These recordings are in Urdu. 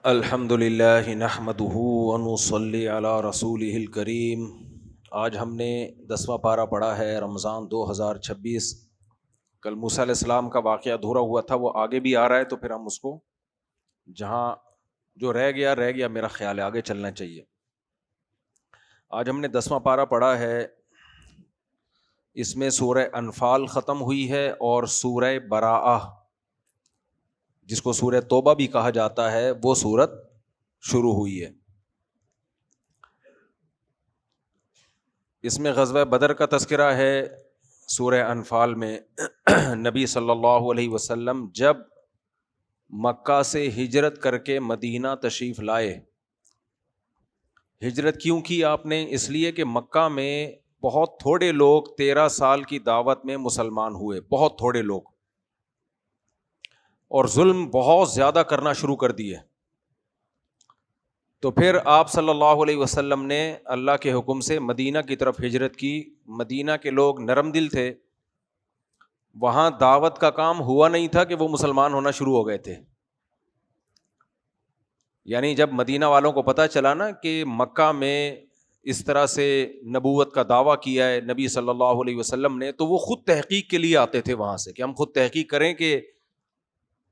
الحمد للہ نحمدہ ونصلی علی رسولہ الکریم۔ آج ہم نے 10واں پارہ پڑھا ہے، رمضان 2026۔ کل موسیٰ علیہ السلام کا واقعہ ادھورا ہوا تھا، وہ آگے بھی آ رہا ہے، تو پھر ہم اس کو جہاں جو رہ گیا میرا خیال ہے آگے چلنا چاہیے۔ آج ہم نے 10واں پارہ پڑھا ہے، اس میں سورہ انفال ختم ہوئی ہے اور سورہ براءہ، جس کو سورہ توبہ بھی کہا جاتا ہے، وہ سورت شروع ہوئی ہے۔ اس میں غزوہ بدر کا تذکرہ ہے۔ سورہ انفال میں نبی صلی اللہ علیہ وسلم جب مکہ سے ہجرت کر کے مدینہ تشریف لائے، ہجرت کیوں کی آپ نے؟ اس لیے کہ مکہ میں بہت تھوڑے لوگ 13 سال کی دعوت میں مسلمان ہوئے، بہت تھوڑے لوگ، اور ظلم بہت زیادہ کرنا شروع کر دیے۔ تو پھر آپ صلی اللہ علیہ وسلم نے اللہ کے حکم سے مدینہ کی طرف ہجرت کی۔ مدینہ کے لوگ نرم دل تھے، وہاں دعوت کا کام ہوا نہیں تھا کہ وہ مسلمان ہونا شروع ہو گئے تھے۔ یعنی جب مدینہ والوں کو پتہ چلا نا کہ مکہ میں اس طرح سے نبوت کا دعویٰ کیا ہے نبی صلی اللہ علیہ وسلم نے، تو وہ خود تحقیق کے لیے آتے تھے وہاں سے، کہ ہم خود تحقیق کریں کہ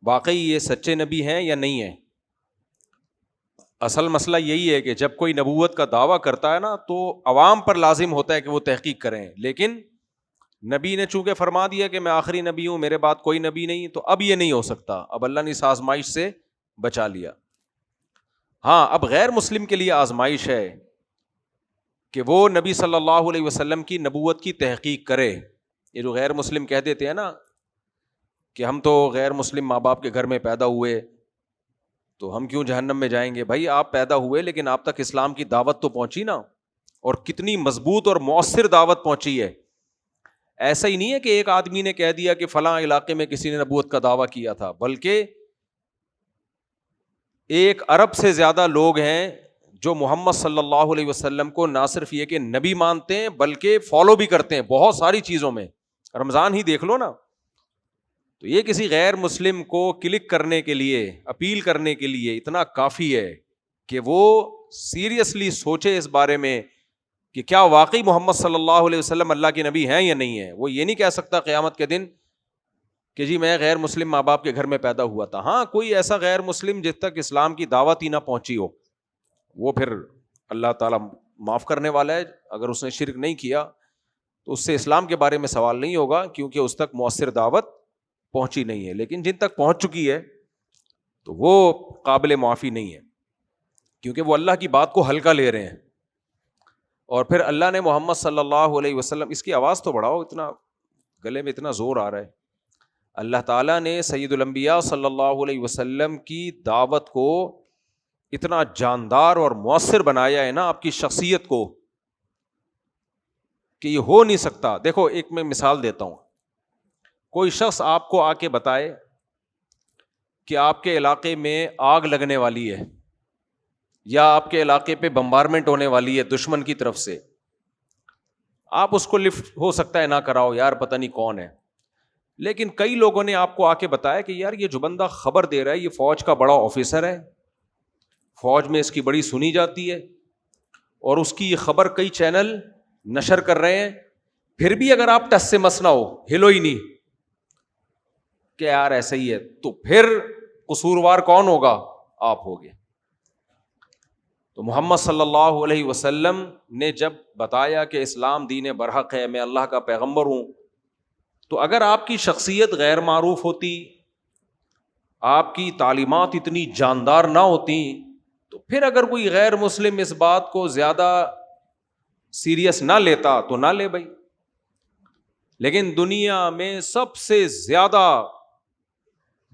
واقعی یہ سچے نبی ہیں یا نہیں ہیں۔ اصل مسئلہ یہی ہے کہ جب کوئی نبوت کا دعویٰ کرتا ہے نا، تو عوام پر لازم ہوتا ہے کہ وہ تحقیق کریں، لیکن نبی نے چونکہ فرما دیا کہ میں آخری نبی ہوں، میرے بعد کوئی نبی نہیں، تو اب یہ نہیں ہو سکتا۔ اب اللہ نے اس آزمائش سے بچا لیا۔ ہاں، اب غیر مسلم کے لیے آزمائش ہے کہ وہ نبی صلی اللہ علیہ وسلم کی نبوت کی تحقیق کرے۔ یہ جو غیر مسلم کہہ دیتے ہیں نا کہ ہم تو غیر مسلم ماں باپ کے گھر میں پیدا ہوئے، تو ہم کیوں جہنم میں جائیں گے؟ بھائی آپ پیدا ہوئے لیکن آپ تک اسلام کی دعوت تو پہنچی نا، اور کتنی مضبوط اور مؤثر دعوت پہنچی ہے۔ ایسا ہی نہیں ہے کہ ایک آدمی نے کہہ دیا کہ فلاں علاقے میں کسی نے نبوت کا دعویٰ کیا تھا، بلکہ 1 ارب سے زیادہ لوگ ہیں جو محمد صلی اللہ علیہ وسلم کو نہ صرف یہ کہ نبی مانتے ہیں بلکہ فالو بھی کرتے ہیں بہت ساری چیزوں میں۔ رمضان ہی دیکھ لو نا، تو یہ کسی غیر مسلم کو کلک کرنے کے لیے، اپیل کرنے کے لیے اتنا کافی ہے کہ وہ سیریسلی سوچے اس بارے میں کہ کیا واقعی محمد صلی اللہ علیہ وسلم اللہ کے نبی ہیں یا نہیں ہیں۔ وہ یہ نہیں کہہ سکتا قیامت کے دن کہ جی میں غیر مسلم ماں باپ کے گھر میں پیدا ہوا تھا۔ ہاں، کوئی ایسا غیر مسلم جس تک اسلام کی دعوت ہی نہ پہنچی ہو، وہ پھر اللہ تعالیٰ معاف کرنے والا ہے۔ اگر اس نے شرک نہیں کیا تو اس سے اسلام کے بارے میں سوال نہیں ہوگا، کیونکہ اس تک مؤثر دعوت پہنچی نہیں ہے۔ لیکن جن تک پہنچ چکی ہے تو وہ قابل معافی نہیں ہے، کیونکہ وہ اللہ کی بات کو ہلکا لے رہے ہیں۔ اور پھر اللہ نے محمد صلی اللہ علیہ وسلم، اس کی آواز تو بڑھاؤ، اتنا گلے میں اتنا زور آ رہا ہے۔ اللہ تعالیٰ نے سید الانبیاء صلی اللہ علیہ وسلم کی دعوت کو اتنا جاندار اور مؤثر بنایا ہے نا، آپ کی شخصیت کو، کہ یہ ہو نہیں سکتا۔ دیکھو ایک میں مثال دیتا ہوں، کوئی شخص آپ کو آ کے بتائے کہ آپ کے علاقے میں آگ لگنے والی ہے، یا آپ کے علاقے پہ بمبارمنٹ ہونے والی ہے دشمن کی طرف سے، آپ اس کو لفٹ ہو سکتا ہے نہ کراؤ، یار پتہ نہیں کون ہے۔ لیکن کئی لوگوں نے آپ کو آ کے بتایا کہ یار یہ جو بندہ خبر دے رہا ہے یہ فوج کا بڑا آفیسر ہے، فوج میں اس کی بڑی سنی جاتی ہے، اور اس کی یہ خبر کئی چینل نشر کر رہے ہیں، پھر بھی اگر آپ ٹس سے مس نہ ہو، ہلو ہی نہیں کہ یار ایسا ہی ہے، تو پھر قصوروار کون ہوگا؟ آپ ہوگے۔ تو محمد صلی اللہ علیہ وسلم نے جب بتایا کہ اسلام دین برحق ہے، میں اللہ کا پیغمبر ہوں، تو اگر آپ کی شخصیت غیر معروف ہوتی، آپ کی تعلیمات اتنی جاندار نہ ہوتی، تو پھر اگر کوئی غیر مسلم اس بات کو زیادہ سیریس نہ لیتا تو نہ لے بھائی۔ لیکن دنیا میں سب سے زیادہ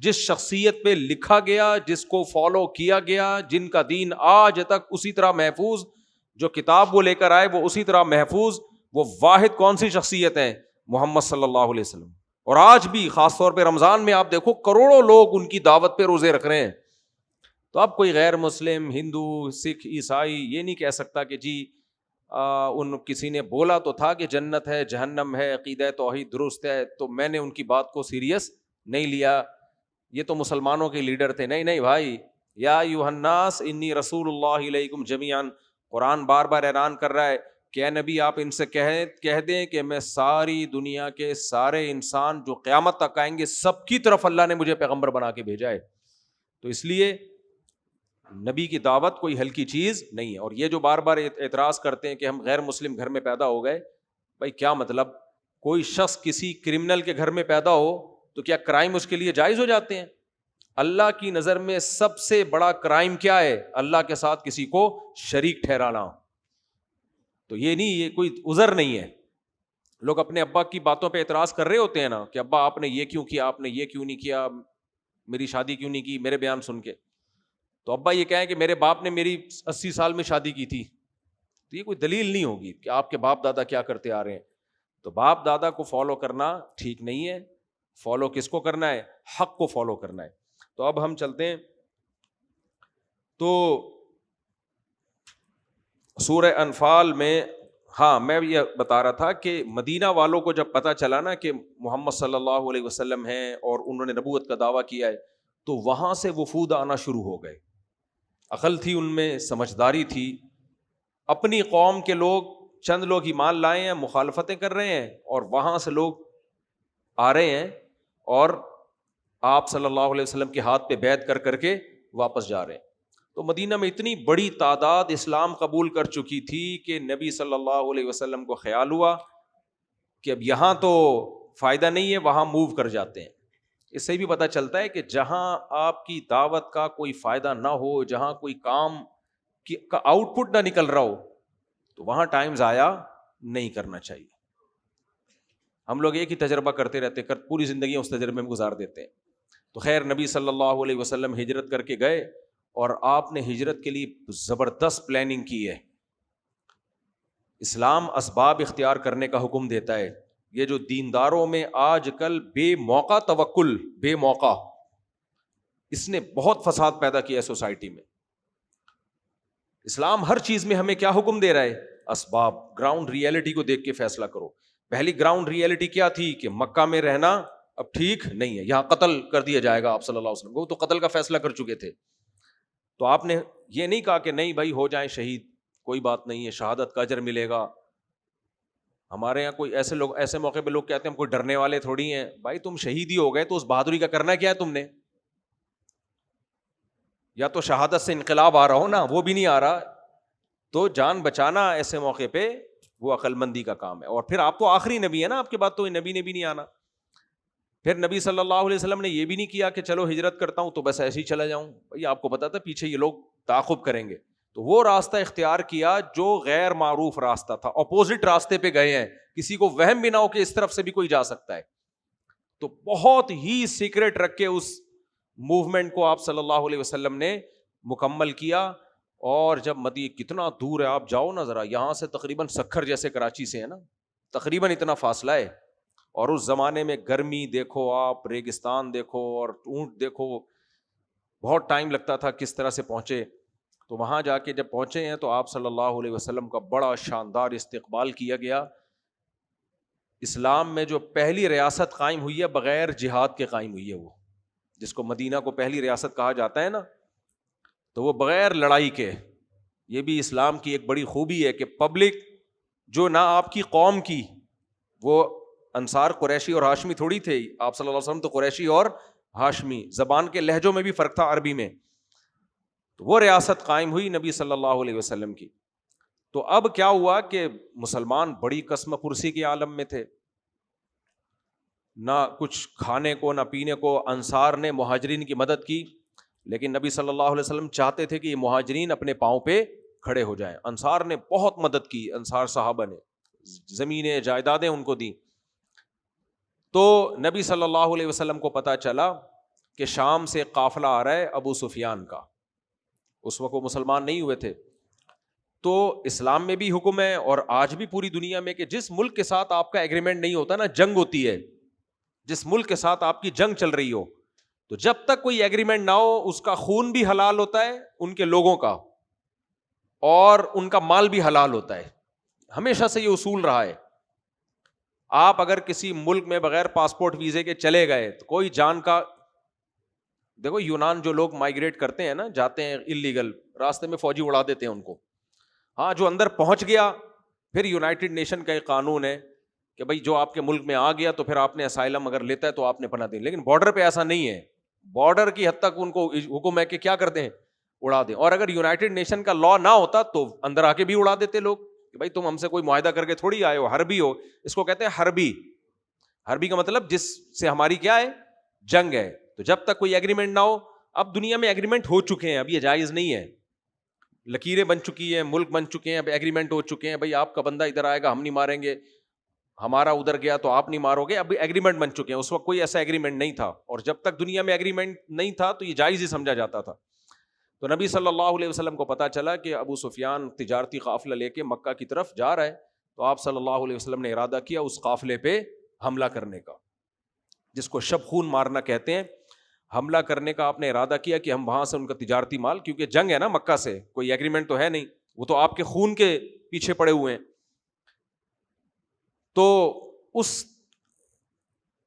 جس شخصیت پہ لکھا گیا، جس کو فالو کیا گیا، جن کا دین آج تک اسی طرح محفوظ، جو کتاب وہ لے کر آئے وہ اسی طرح محفوظ، وہ واحد کون سی شخصیت ہے؟ محمد صلی اللہ علیہ وسلم۔ اور آج بھی خاص طور پہ رمضان میں آپ دیکھو کروڑوں لوگ ان کی دعوت پہ روزے رکھ رہے ہیں۔ تو اب کوئی غیر مسلم، ہندو، سکھ، عیسائی یہ نہیں کہہ سکتا کہ جی ان کسی نے بولا تو تھا کہ جنت ہے، جہنم ہے، عقیدہ توحید درست ہے، تو میں نے ان کی بات کو سیریس نہیں لیا، یہ تو مسلمانوں کے لیڈر تھے۔ نہیں نہیں بھائی، یا ایھا الناس انی رسول اللہ الیکم جمیعا. قرآن بار بار اعلان کر رہا ہے کہ اے نبی آپ ان سے کہہ دیں کہ میں ساری دنیا کے سارے انسان جو قیامت تک آئیں گے سب کی طرف اللہ نے مجھے پیغمبر بنا کے بھیجا ہے. تو اس لیے نبی کی دعوت کوئی ہلکی چیز نہیں ہے. اور یہ جو بار بار اعتراض کرتے ہیں کہ ہم غیر مسلم گھر میں پیدا ہو گئے، بھائی کیا مطلب؟ کوئی شخص کسی کرمنل کے گھر میں پیدا ہو تو کیا کرائم اس کے لیے جائز ہو جاتے ہیں؟ اللہ کی نظر میں سب سے بڑا کرائم کیا ہے؟ اللہ کے ساتھ کسی کو شریک ٹھہرانا. تو یہ نہیں، یہ کوئی عذر نہیں ہے. لوگ اپنے ابا کی باتوں پہ اعتراض کر رہے ہوتے ہیں نا کہ ابا آپ نے یہ کیوں کیا، آپ نے یہ کیوں نہیں کیا، میری شادی کیوں نہیں کی میرے بیان سن کے. تو ابا یہ کہیں کہ میرے باپ نے میری 80 سال میں شادی کی تھی، تو یہ کوئی دلیل نہیں ہوگی کہ آپ کے باپ دادا کیا کرتے آ رہے ہیں. تو باپ دادا کو فالو کرنا ٹھیک نہیں ہے. فالو کس کو کرنا ہے؟ حق کو فالو کرنا ہے. تو اب ہم چلتے ہیں تو سورہ انفال میں. ہاں میں یہ بتا رہا تھا کہ مدینہ والوں کو جب پتہ چلا نا کہ محمد صلی اللہ علیہ وسلم ہیں اور انہوں نے نبوت کا دعویٰ کیا ہے، تو وہاں سے وفود آنا شروع ہو گئے. عقل تھی ان میں، سمجھداری تھی. اپنی قوم کے لوگ چند لوگ ایمان لائے ہیں، مخالفتیں کر رہے ہیں، اور وہاں سے لوگ آ رہے ہیں اور آپ صلی اللہ علیہ وسلم کے ہاتھ پہ بیعت کر کر کے واپس جا رہے ہیں. تو مدینہ میں اتنی بڑی تعداد اسلام قبول کر چکی تھی کہ نبی صلی اللہ علیہ وسلم کو خیال ہوا کہ اب یہاں تو فائدہ نہیں ہے، وہاں موو کر جاتے ہیں. اس سے بھی پتہ چلتا ہے کہ جہاں آپ کی دعوت کا کوئی فائدہ نہ ہو، جہاں کوئی کام کا آؤٹ پٹ نہ نکل رہا ہو، تو وہاں ٹائم ضائع نہیں کرنا چاہیے. ہم لوگ ایک ہی تجربہ کرتے رہتے، پوری زندگی اس تجربے میں گزار دیتے ہیں. تو خیر نبی صلی اللہ علیہ وسلم ہجرت کر کے گئے، اور آپ نے ہجرت کے لیے زبردست پلاننگ کی ہے. اسلام اسباب اختیار کرنے کا حکم دیتا ہے. یہ جو دینداروں میں آج کل بے موقع توکل، بے موقع، اس نے بہت فساد پیدا کیا ہے سوسائٹی میں. اسلام ہر چیز میں ہمیں کیا حکم دے رہا ہے؟ اسباب. گراؤنڈ ریئلٹی کو دیکھ کے فیصلہ کرو. پہلی گراؤنڈ ریئلٹی کیا تھی کہ مکہ میں رہنا اب ٹھیک نہیں ہے، یہاں قتل کر دیا جائے گا آپ صلی اللہ علیہ وسلم کو، تو قتل کا فیصلہ کر چکے تھے. تو آپ نے یہ نہیں کہا کہ نہیں بھائی ہو جائیں شہید، کوئی بات نہیں ہے، شہادت کا اجر ملے گا. ہمارے یہاں کوئی ایسے لوگ، ایسے موقع پہ لوگ کہتے ہیں ہم کوئی ڈرنے والے تھوڑی ہیں. بھائی تم شہید ہی ہو گئے تو اس بہادری کا کرنا کیا ہے تم نے؟ یا تو شہادت سے انقلاب آ رہا ہو نا، وہ بھی نہیں آ رہا، تو جان بچانا ایسے موقع پہ وہ عقل مندی کا کام ہے. اور پھر آپ تو آخری نبی ہے نا، آپ کے بعد تو نبی نے بھی نہیں آنا. پھر نبی صلی اللہ علیہ وسلم نے یہ بھی نہیں کیا کہ چلو ہجرت کرتا ہوں تو بس ایسے ہی چلا جاؤں. بھائی آپ کو پتا تھا پیچھے یہ لوگ تعاقب کریں گے، تو وہ راستہ اختیار کیا جو غیر معروف راستہ تھا، اپوزٹ راستے پہ گئے ہیں. کسی کو وہم بھی نہ ہو کہ اس طرف سے بھی کوئی جا سکتا ہے. تو بہت ہی سیکرٹ رکھ کے اس موومنٹ کو آپ صلی اللہ علیہ وسلم نے مکمل کیا. اور جب مدینہ کتنا دور ہے، آپ جاؤ نا ذرا، یہاں سے تقریباً سکھر جیسے کراچی سے ہے نا، تقریباً اتنا فاصلہ ہے. اور اس زمانے میں گرمی دیکھو آپ، ریگستان دیکھو اور اونٹ دیکھو، بہت ٹائم لگتا تھا کس طرح سے پہنچے. تو وہاں جا کے جب پہنچے ہیں تو آپ صلی اللہ علیہ وسلم کا بڑا شاندار استقبال کیا گیا. اسلام میں جو پہلی ریاست قائم ہوئی ہے بغیر جہاد کے قائم ہوئی ہے، وہ جس کو مدینہ کو پہلی ریاست کہا جاتا ہے نا، تو وہ بغیر لڑائی کے. یہ بھی اسلام کی ایک بڑی خوبی ہے کہ پبلک جو نہ آپ کی قوم کی، وہ انصار قریشی اور ہاشمی تھوڑی تھے، آپ صلی اللہ علیہ وسلم تو قریشی اور ہاشمی، زبان کے لہجوں میں بھی فرق تھا عربی میں. تو وہ ریاست قائم ہوئی نبی صلی اللہ علیہ وسلم کی. تو اب کیا ہوا کہ مسلمان بڑی قسم پرسی کے عالم میں تھے، نہ کچھ کھانے کو نہ پینے کو. انصار نے مہاجرین کی مدد کی، لیکن نبی صلی اللہ علیہ وسلم چاہتے تھے کہ یہ مہاجرین اپنے پاؤں پہ کھڑے ہو جائیں. انصار نے بہت مدد کی، انصار صحابہ نے زمینیں جائیدادیں ان کو دیں. تو نبی صلی اللہ علیہ وسلم کو پتہ چلا کہ شام سے قافلہ آ رہا ہے ابو سفیان کا. اس وقت وہ مسلمان نہیں ہوئے تھے. تو اسلام میں بھی حکم ہے اور آج بھی پوری دنیا میں کہ جس ملک کے ساتھ آپ کا ایگریمنٹ نہیں ہوتا نا، جنگ ہوتی ہے، جس ملک کے ساتھ آپ کی جنگ چل رہی ہو، تو جب تک کوئی ایگریمنٹ نہ ہو اس کا خون بھی حلال ہوتا ہے ان کے لوگوں کا، اور ان کا مال بھی حلال ہوتا ہے. ہمیشہ سے یہ اصول رہا ہے. آپ اگر کسی ملک میں بغیر پاسپورٹ ویزے کے چلے گئے تو کوئی جان کا دیکھو یونان جو لوگ مائگریٹ کرتے ہیں نا, جاتے ہیں اللیگل, راستے میں فوجی اڑا دیتے ہیں ان کو. ہاں جو اندر پہنچ گیا, پھر یونائٹڈ نیشن کا ایک قانون ہے کہ بھائی جو آپ کے ملک میں آ گیا تو پھر آپ نے اسائلم اگر لیتا ہے تو آپ نے پناہ دی. لیکن بارڈر پہ ایسا نہیں ہے, بارڈر کی حد تک ان کو حکم ہے کہ کیا کر دیں, اڑا دیں. اور اگر یونائٹڈ نیشن کا لا نہ ہوتا تو اندر آ کے بھی اڑا دیتے لوگ کہ بھائی تم ہم سے کوئی معاہدہ کر کے تھوڑی آئے ہو, حربی ہو. اس کو کہتے ہیں حربی. حربی کا مطلب جس سے ہماری کیا ہے, جنگ ہے. تو جب تک کوئی ایگریمنٹ نہ ہو, اب دنیا میں ایگریمنٹ ہو چکے ہیں, اب یہ جائز نہیں ہے, لکیریں بن چکی ہیں, ملک بن چکے ہیں, اب ایگریمنٹ ہو چکے ہیں, بھائی آپ کا بندہ ادھر آئے گا ہم نہیں ماریں گے, ہمارا ادھر گیا تو آپ نہیں مارو گے. اب ایگریمنٹ بن چکے ہیں, اس وقت کوئی ایسا ایگریمنٹ نہیں تھا, اور جب تک دنیا میں ایگریمنٹ نہیں تھا تو یہ جائز ہی سمجھا جاتا تھا. تو نبی صلی اللہ علیہ وسلم کو پتا چلا کہ ابو سفیان تجارتی قافلہ لے کے مکہ کی طرف جا رہا ہے, تو آپ صلی اللہ علیہ وسلم نے ارادہ کیا اس قافلے پہ حملہ کرنے کا, جس کو شب خون مارنا کہتے ہیں. حملہ کرنے کا آپ نے ارادہ کیا کہ ہم وہاں سے ان کا تجارتی مال, کیونکہ جنگ ہے نا مکہ سے, کوئی ایگریمنٹ تو ہے نہیں, وہ تو آپ کے خون کے پیچھے پڑے ہوئے ہیں. تو اس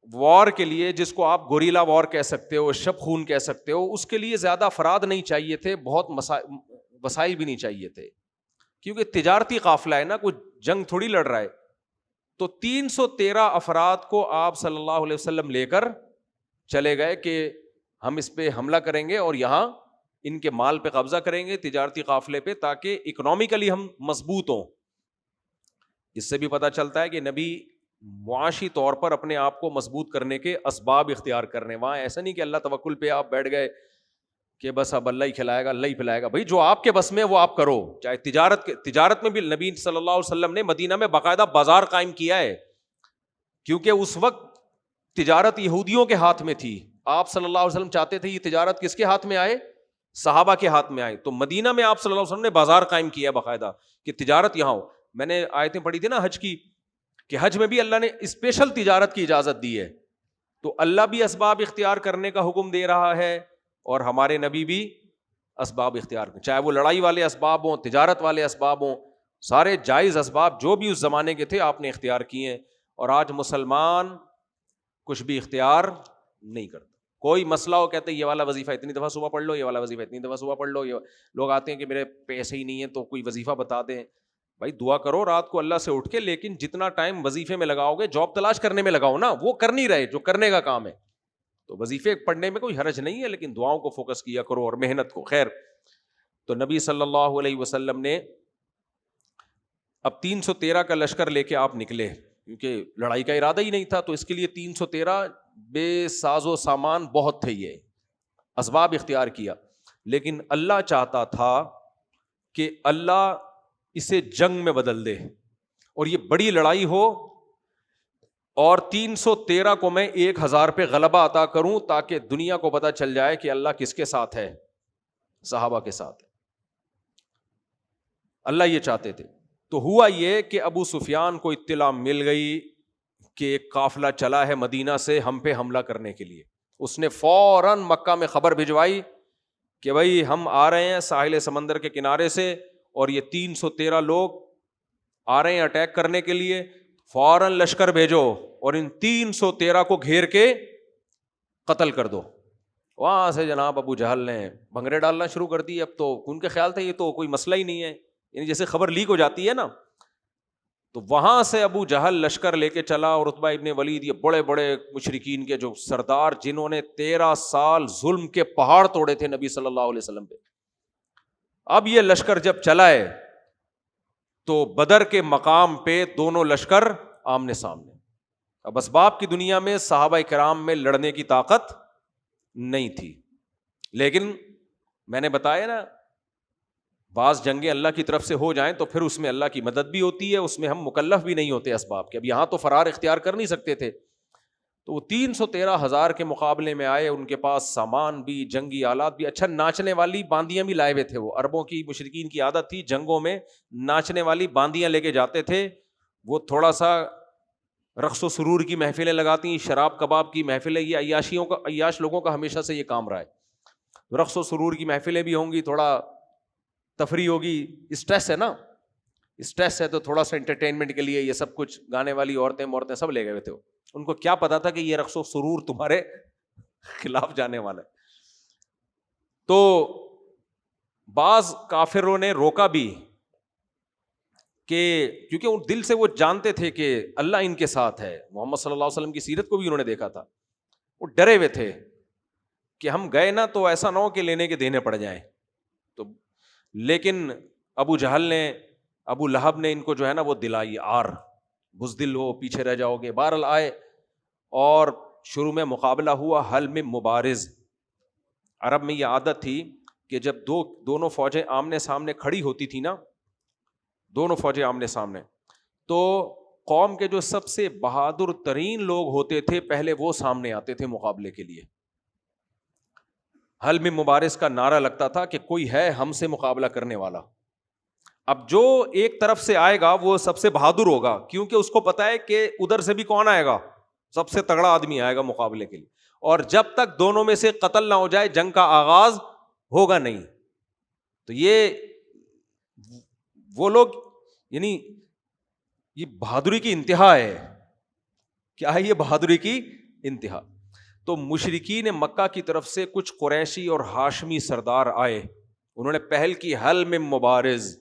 وار کے لیے, جس کو آپ گوریلا وار کہہ سکتے ہو, شب خون کہہ سکتے ہو, اس کے لیے زیادہ افراد نہیں چاہیے تھے, بہت وسائل بھی نہیں چاہیے تھے, کیونکہ تجارتی قافلہ ہے نا, کوئی جنگ تھوڑی لڑ رہا ہے. تو 313 افراد کو آپ صلی اللہ علیہ وسلم لے کر چلے گئے کہ ہم اس پہ حملہ کریں گے اور یہاں ان کے مال پہ قبضہ کریں گے, تجارتی قافلے پہ, تاکہ اکنامکلی ہم مضبوط ہوں. اس سے بھی پتہ چلتا ہے کہ نبی معاشی طور پر اپنے آپ کو مضبوط کرنے کے اسباب اختیار کرنے. وہاں ایسا نہیں کہ اللہ توکل پہ آپ بیٹھ گئے کہ بس اب اللہ ہی کھلائے گا, اللہ ہی پلائے گا. بھائی جو آپ کے بس میں وہ آپ کرو. چاہے تجارت میں بھی نبی صلی اللہ علیہ وسلم نے مدینہ میں باقاعدہ بازار قائم کیا ہے, کیونکہ اس وقت تجارت یہودیوں کے ہاتھ میں تھی. آپ صلی اللہ علیہ وسلم چاہتے تھے یہ تجارت کس کے ہاتھ میں آئے, صحابہ کے ہاتھ میں آئے. تو مدینہ میں آپ صلی اللہ علیہ وسلم نے بازار قائم کیا باقاعدہ کہ تجارت یہاں ہو. میں نے آیتیں پڑھی تھی نا حج کی, کہ حج میں بھی اللہ نے اسپیشل تجارت کی اجازت دی ہے. تو اللہ بھی اسباب اختیار کرنے کا حکم دے رہا ہے, اور ہمارے نبی بھی اسباب اختیار کریں, چاہے وہ لڑائی والے اسباب ہوں, تجارت والے اسباب ہوں, سارے جائز اسباب جو بھی اس زمانے کے تھے آپ نے اختیار کیے ہیں. اور آج مسلمان کچھ بھی اختیار نہیں کرتا. کوئی مسئلہ ہو کہتے ہیں یہ والا وظیفہ اتنی دفعہ صبح پڑھ لو, یہ والا وظیفہ اتنی دفعہ صبح پڑھ لو. لوگ آتے ہیں کہ میرے پیسے ہی نہیں ہیں تو کوئی وظیفہ بتا دیں. بھائی دعا کرو رات کو اللہ سے اٹھ کے, لیکن جتنا ٹائم وظیفے میں لگاؤ گے, جاب تلاش کرنے میں لگاؤ نا, وہ کر نہیں رہے جو کرنے کا کام ہے. تو وظیفے پڑھنے میں کوئی حرج نہیں ہے, لیکن دعاؤں کو فوکس کیا کرو اور محنت کو. خیر, تو نبی صلی اللہ علیہ وسلم نے اب 313 کا لشکر لے کے آپ نکلے, کیونکہ لڑائی کا ارادہ ہی نہیں تھا. تو اس کے لیے 313 بے ساز و سامان بہت تھے, یہ اسباب اختیار کیا. لیکن اللہ چاہتا تھا کہ اللہ اسے جنگ میں بدل دے, اور یہ بڑی لڑائی ہو, اور 313 کو میں 1000 پہ غلبہ عطا کروں, تاکہ دنیا کو پتہ چل جائے کہ اللہ کس کے ساتھ ہے, صحابہ کے ساتھ. اللہ یہ چاہتے تھے. تو ہوا یہ کہ ابو سفیان کو اطلاع مل گئی کہ ایک قافلہ چلا ہے مدینہ سے ہم پہ حملہ کرنے کے لیے. اس نے فوراً مکہ میں خبر بھجوائی کہ بھائی ہم آ رہے ہیں ساحل سمندر کے کنارے سے, اور یہ 313 لوگ آ رہے ہیں اٹیک کرنے کے لیے, فوراً لشکر بھیجو اور ان 313 کو گھیر کے قتل کر دو. وہاں سے جناب ابو جہل نے بھنگڑے ڈالنا شروع کر دی. اب تو ان کے خیال تھا یہ تو کوئی مسئلہ ہی نہیں ہے, یعنی جیسے خبر لیک ہو جاتی ہے نا. تو وہاں سے ابو جہل لشکر لے کے چلا, اور عتبہ ابن ولید, یہ بڑے بڑے مشرکین کے جو سردار, جنہوں نے 13 سال ظلم کے پہاڑ توڑے تھے نبی صلی اللہ علیہ وسلم پہ. اب یہ لشکر جب چلا ہے تو بدر کے مقام پہ دونوں لشکر آمنے سامنے. اب اسباب کی دنیا میں صحابہ کرام میں لڑنے کی طاقت نہیں تھی, لیکن میں نے بتایا نا بعض جنگیں اللہ کی طرف سے ہو جائیں تو پھر اس میں اللہ کی مدد بھی ہوتی ہے, اس میں ہم مکلف بھی نہیں ہوتے اسباب کے. اب یہاں تو فرار اختیار کر نہیں سکتے تھے, تو وہ 313,000 کے مقابلے میں آئے. ان کے پاس سامان بھی, جنگی آلات بھی, اچھا ناچنے والی باندیاں بھی لائے ہوئے تھے. وہ عربوں کی مشرکین کی عادت تھی جنگوں میں ناچنے والی باندیاں لے کے جاتے تھے. وہ تھوڑا سا رقص و سرور کی محفلیں لگاتی, شراب کباب کی محفلیں, یہ عیاش لوگوں کا ہمیشہ سے یہ کام رہا ہے. رقص و سرور کی محفلیں بھی ہوں گی, تھوڑا تفریح ہوگی. اسٹریس ہے نا, اسٹریس ہے تو تھوڑا سا انٹرٹینمنٹ کے لیے یہ سب کچھ, گانے والی عورتیں سب لے گئے ہوئے تھے. ان کو کیا پتا تھا کہ یہ رقص و سرور تمہارے خلاف جانے والا ہے. تو بعض کافروں نے روکا بھی کہ کیونکہ ان دل سے وہ جانتے تھے کہ اللہ ان کے ساتھ ہے، محمد صلی اللہ علیہ وسلم کی سیرت کو بھی انہوں نے دیکھا تھا، وہ ڈرے ہوئے تھے کہ ہم گئے نا تو ایسا نہ ہو کہ لینے کے دینے پڑ جائیں. تو لیکن ابو جہل نے، ابو لہب نے ان کو جو ہے نا وہ دلائی آر، بزدل ہو پیچھے رہ جاؤ گے. بہرحال آئے اور شروع میں مقابلہ ہوا حل میں مبارز. عرب میں یہ عادت تھی کہ جب دونوں فوجیں آمنے سامنے کھڑی ہوتی تھی نا، دونوں فوجیں آمنے سامنے، تو قوم کے جو سب سے بہادر ترین لوگ ہوتے تھے پہلے وہ سامنے آتے تھے مقابلے کے لیے. حل میں مبارز کا نعرہ لگتا تھا کہ کوئی ہے ہم سے مقابلہ کرنے والا. اب جو ایک طرف سے آئے گا وہ سب سے بہادر ہوگا، کیونکہ اس کو پتا ہے کہ ادھر سے بھی کون آئے گا، سب سے تگڑا آدمی آئے گا مقابلے کے لیے، اور جب تک دونوں میں سے قتل نہ ہو جائے جنگ کا آغاز ہوگا نہیں. تو یہ وہ لوگ، یعنی یہ بہادری کی انتہا ہے. کیا ہے یہ بہادری کی انتہا؟ تو مشرکین مکہ کی طرف سے کچھ قریشی اور ہاشمی سردار آئے، انہوں نے پہل کی حل میں مبارز،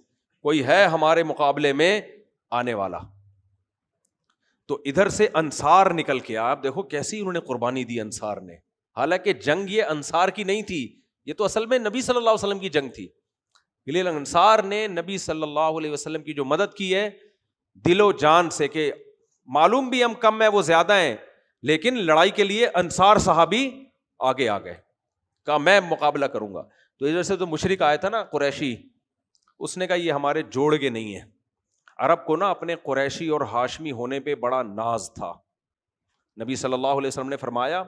کوئی ہے ہمارے مقابلے میں آنے والا. تو ادھر سے انصار نکل کے، آپ دیکھو کیسی انہوں نے قربانی دی انصار نے. حالانکہ جنگ یہ انصار کی نہیں تھی، یہ تو اصل میں نبی صلی اللہ علیہ وسلم کی جنگ تھی. لیکن انصار نے نبی صلی اللہ علیہ وسلم کی جو مدد کی ہے دل و جان سے، کہ معلوم بھی ہم کم ہیں وہ زیادہ ہیں، لیکن لڑائی کے لیے انصار صحابی آگے آ گئے، کہا میں مقابلہ کروں گا. تو ادھر سے تو مشرک آیا تھا نا قریشی، اس نے کہا یہ ہمارے جوڑ کے نہیں ہے. عرب کو نا اپنے قریشی اور ہاشمی ہونے پہ بڑا ناز تھا. نبی صلی اللہ علیہ وسلم نے فرمایا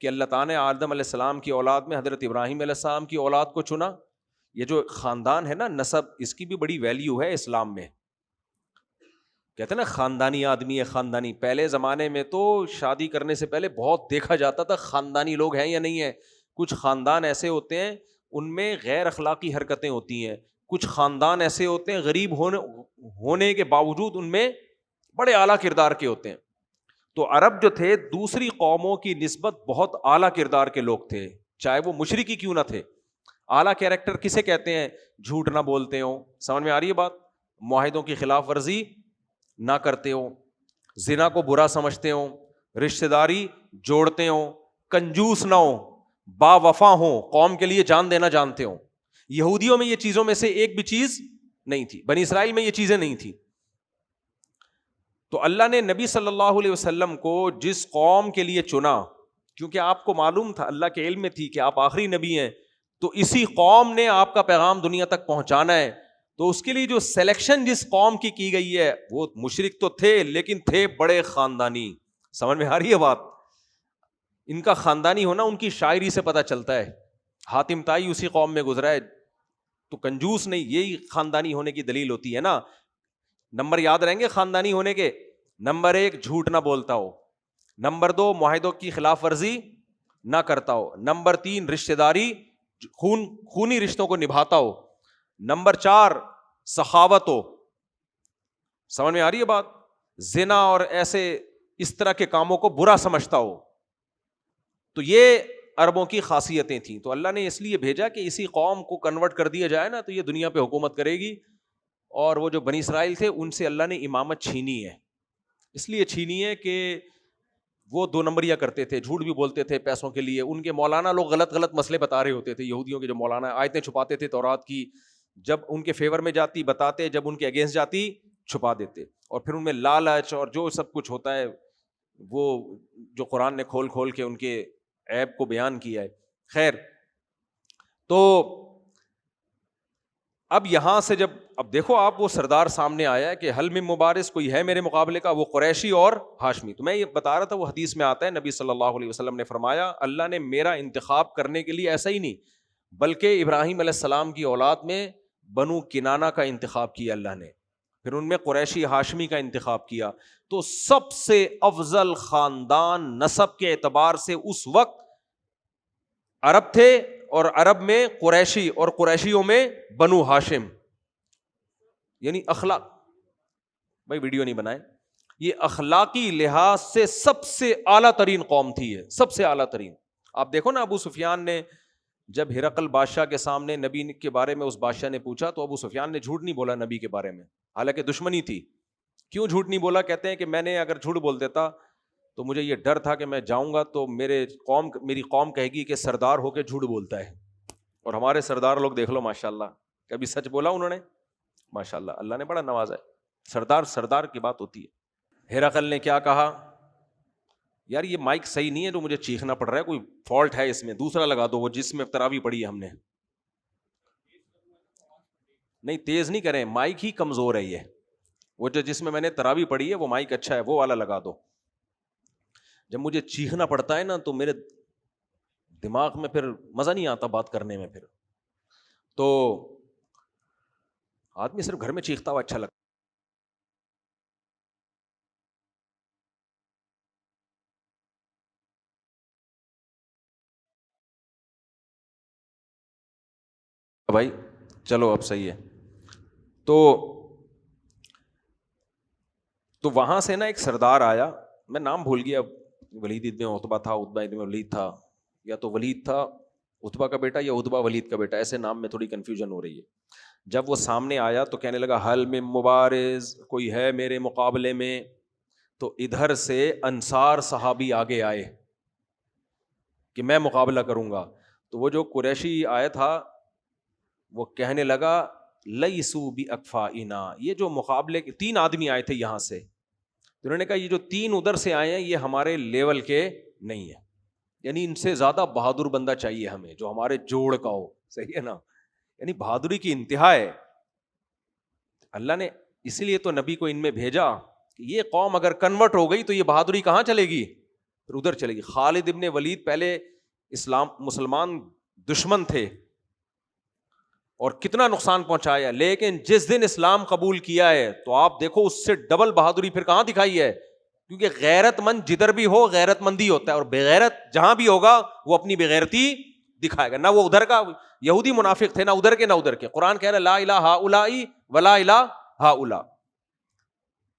کہ اللہ تعالیٰ نے آدم علیہ السلام کی اولاد میں حضرت ابراہیم علیہ السلام کی اولاد کو چنا. یہ جو خاندان ہے نا، نسب، اس کی بھی بڑی ویلیو ہے اسلام میں. کہتے ہیں نا خاندانی آدمی ہے، خاندانی. پہلے زمانے میں تو شادی کرنے سے پہلے بہت دیکھا جاتا تھا خاندانی لوگ ہیں یا نہیں ہیں. کچھ خاندان ایسے ہوتے ہیں ان میں غیر اخلاقی حرکتیں ہوتی ہیں، کچھ خاندان ایسے ہوتے ہیں غریب ہونے کے باوجود ان میں بڑے اعلیٰ کردار کے ہوتے ہیں. تو عرب جو تھے دوسری قوموں کی نسبت بہت اعلیٰ کردار کے لوگ تھے، چاہے وہ مشرکی کیوں نہ تھے. اعلیٰ کیریکٹر کسے کہتے ہیں؟ جھوٹ نہ بولتے ہوں، سمجھ میں آ رہی ہے بات، معاہدوں کی خلاف ورزی نہ کرتے ہوں، زنا کو برا سمجھتے ہوں، رشتہ داری جوڑتے ہوں، کنجوس نہ ہوں، با وفا ہوں، قوم کے لیے جان دینا جانتے ہوں. یہودیوں میں یہ چیزوں میں سے ایک بھی چیز نہیں تھی، بنی اسرائیل میں یہ چیزیں نہیں تھی. تو اللہ نے نبی صلی اللہ علیہ وسلم کو جس قوم کے لیے چنا، کیونکہ آپ کو معلوم تھا، اللہ کے علم میں تھی کہ آپ آخری نبی ہیں، تو اسی قوم نے آپ کا پیغام دنیا تک پہنچانا ہے. تو اس کے لیے جو سلیکشن جس قوم کی گئی ہے، وہ مشرک تو تھے لیکن تھے بڑے خاندانی. سمجھ میں آ رہی ہے بات؟ ان کا خاندانی ہونا ان کی شاعری سے پتہ چلتا ہے. حاتم طائی اسی قوم میں گزرا ہے، تو کنجوس نہیں، یہی خاندانی ہونے کی دلیل ہوتی ہے نا. نمبر یاد رہیں گے خاندانی ہونے کے. نمبر 1 جھوٹ نہ بولتا ہو، نمبر 2 معاہدوں کی خلاف ورزی نہ کرتا ہو، نمبر 3 رشتہ داری خونی رشتوں کو نبھاتا ہو، نمبر 4 سخاوت ہو. سمجھ میں آ رہی ہے بات؟ زنا اور ایسے اس طرح کے کاموں کو برا سمجھتا ہو. تو یہ عربوں کی خاصیتیں تھیں. تو اللہ نے اس لیے بھیجا کہ اسی قوم کو کنورٹ کر دیا جائے نا تو یہ دنیا پہ حکومت کرے گی. اور وہ جو بنی اسرائیل تھے ان سے اللہ نے امامت چھینی ہے. اس لیے چھینی ہے کہ وہ 2 نمبریاں کرتے تھے، جھوٹ بھی بولتے تھے پیسوں کے لیے. ان کے مولانا لوگ غلط مسئلے بتا رہے ہوتے تھے، یہودیوں کے جو مولانا آیتیں چھپاتے تھے تورات کی، جب ان کے فیور میں جاتی بتاتے، جب ان کے اگینسٹ جاتی چھپا دیتے. اور پھر ان میں لالچ اور جو سب کچھ ہوتا ہے وہ جو قرآن نے کھول کے ان کے عیب کو بیان کیا ہے. خیر، تو اب یہاں سے جب اب دیکھو آپ وہ سردار سامنے آیا ہے کہ حل میں مبارز کوئی ہے میرے مقابلے کا، وہ قریشی اور ہاشمی. تو میں یہ بتا رہا تھا، وہ حدیث میں آتا ہے نبی صلی اللہ علیہ وسلم نے فرمایا اللہ نے میرا انتخاب کرنے کے لیے ایسا ہی نہیں بلکہ ابراہیم علیہ السلام کی اولاد میں بنو کنانہ کا انتخاب کیا اللہ نے، پھر ان میں قریشی ہاشمی کا انتخاب کیا. تو سب سے افضل خاندان نسب کے اعتبار سے اس وقت عرب تھے، اور عرب میں قریشی اور قریشیوں میں بنو ہاشم. یعنی اخلاق، بھائی ویڈیو نہیں بنائے، یہ اخلاقی لحاظ سے سب سے اعلیٰ ترین قوم تھی، ہے سب سے اعلیٰ ترین. آپ دیکھو نا ابو سفیان نے جب ہرقل بادشاہ کے سامنے نبی کے بارے میں اس بادشاہ نے پوچھا تو ابو سفیان نے جھوٹ نہیں بولا نبی کے بارے میں، حالانکہ دشمنی تھی. کیوں جھوٹ نہیں بولا؟ کہتے ہیں کہ میں نے اگر جھوٹ بول دیتا تو مجھے یہ ڈر تھا کہ میں جاؤں گا تو میری قوم کہے گی کہ سردار ہو کے جھوٹ بولتا ہے. اور ہمارے سردار لوگ دیکھ لو ماشاء اللہ، کبھی سچ بولا انہوں نے؟ ماشاء اللہ، اللہ نے بڑا نوازا ہے. سردار کی بات ہوتی ہے. ہرقل نے کیا کہا؟ یار یہ مائک صحیح نہیں ہے جو مجھے چیخنا پڑ رہا ہے، کوئی فالٹ ہے اس میں، دوسرا لگا دو وہ جس میں تراویح پڑھی ہے ہم نے. نہیں تیز نہیں کریں، مائک ہی کمزور ہے یہ، وہ جو جس میں نے تراویح پڑھی ہے وہ مائک اچھا ہے، وہ والا لگا دو. جب مجھے چیخنا پڑتا ہے نا تو میرے دماغ میں پھر مزہ نہیں آتا بات کرنے میں. پھر تو آدمی صرف گھر میں چیختا ہوا اچھا لگتا. بھائی چلو اب صحیح ہے. تو وہاں سے نا ایک سردار آیا، میں نام بھول گیا، ولید ابن عتبہ تھا، عتبہ ابن ولید تھا، یا تو ولید تھا عتبہ کا بیٹا یا عتبہ ولید کا بیٹا، ایسے نام میں تھوڑی کنفیوژن ہو رہی ہے. جب وہ سامنے آیا تو کہنے لگا حل من مبارز، کوئی ہے میرے مقابلے میں؟ تو ادھر سے انصار صحابی آگے آئے کہ میں مقابلہ کروں گا. تو وہ جو قریشی آیا تھا وہ کہنے لگا لیسو باکفائنا، یہ جو مقابلے کے 3 آدمی آئے تھے یہاں سے، انہوں نے کہا یہ جو 3 ادھر سے آئے ہیں یہ ہمارے لیول کے نہیں ہے، یعنی ان سے زیادہ بہادر بندہ چاہیے ہمیں جو ہمارے جوڑ کا ہو. صحیح ہے نا؟ یعنی بہادری کی انتہا ہے. اللہ نے اسی لیے تو نبی کو ان میں بھیجا کہ یہ قوم اگر کنورٹ ہو گئی تو یہ بہادری کہاں چلے گی؟ پھر ادھر چلے گی. خالد ابن ولید پہلے مسلمان دشمن تھے اور کتنا نقصان پہنچایا، لیکن جس دن اسلام قبول کیا ہے تو آپ دیکھو اس سے ڈبل بہادری پھر کہاں دکھائی ہے. کیونکہ غیرت مند جدھر بھی ہو غیرت مندی ہوتا ہے، اور بغیرت جہاں بھی ہوگا وہ اپنی بغیرتی دکھائے گا. نہ وہ ادھر کا یہودی منافق تھے، نہ ادھر کے نہ ادھر کے. قرآن کہہ رہا ہے لا الہ ہؤلاء ولا الہ ہؤلاء.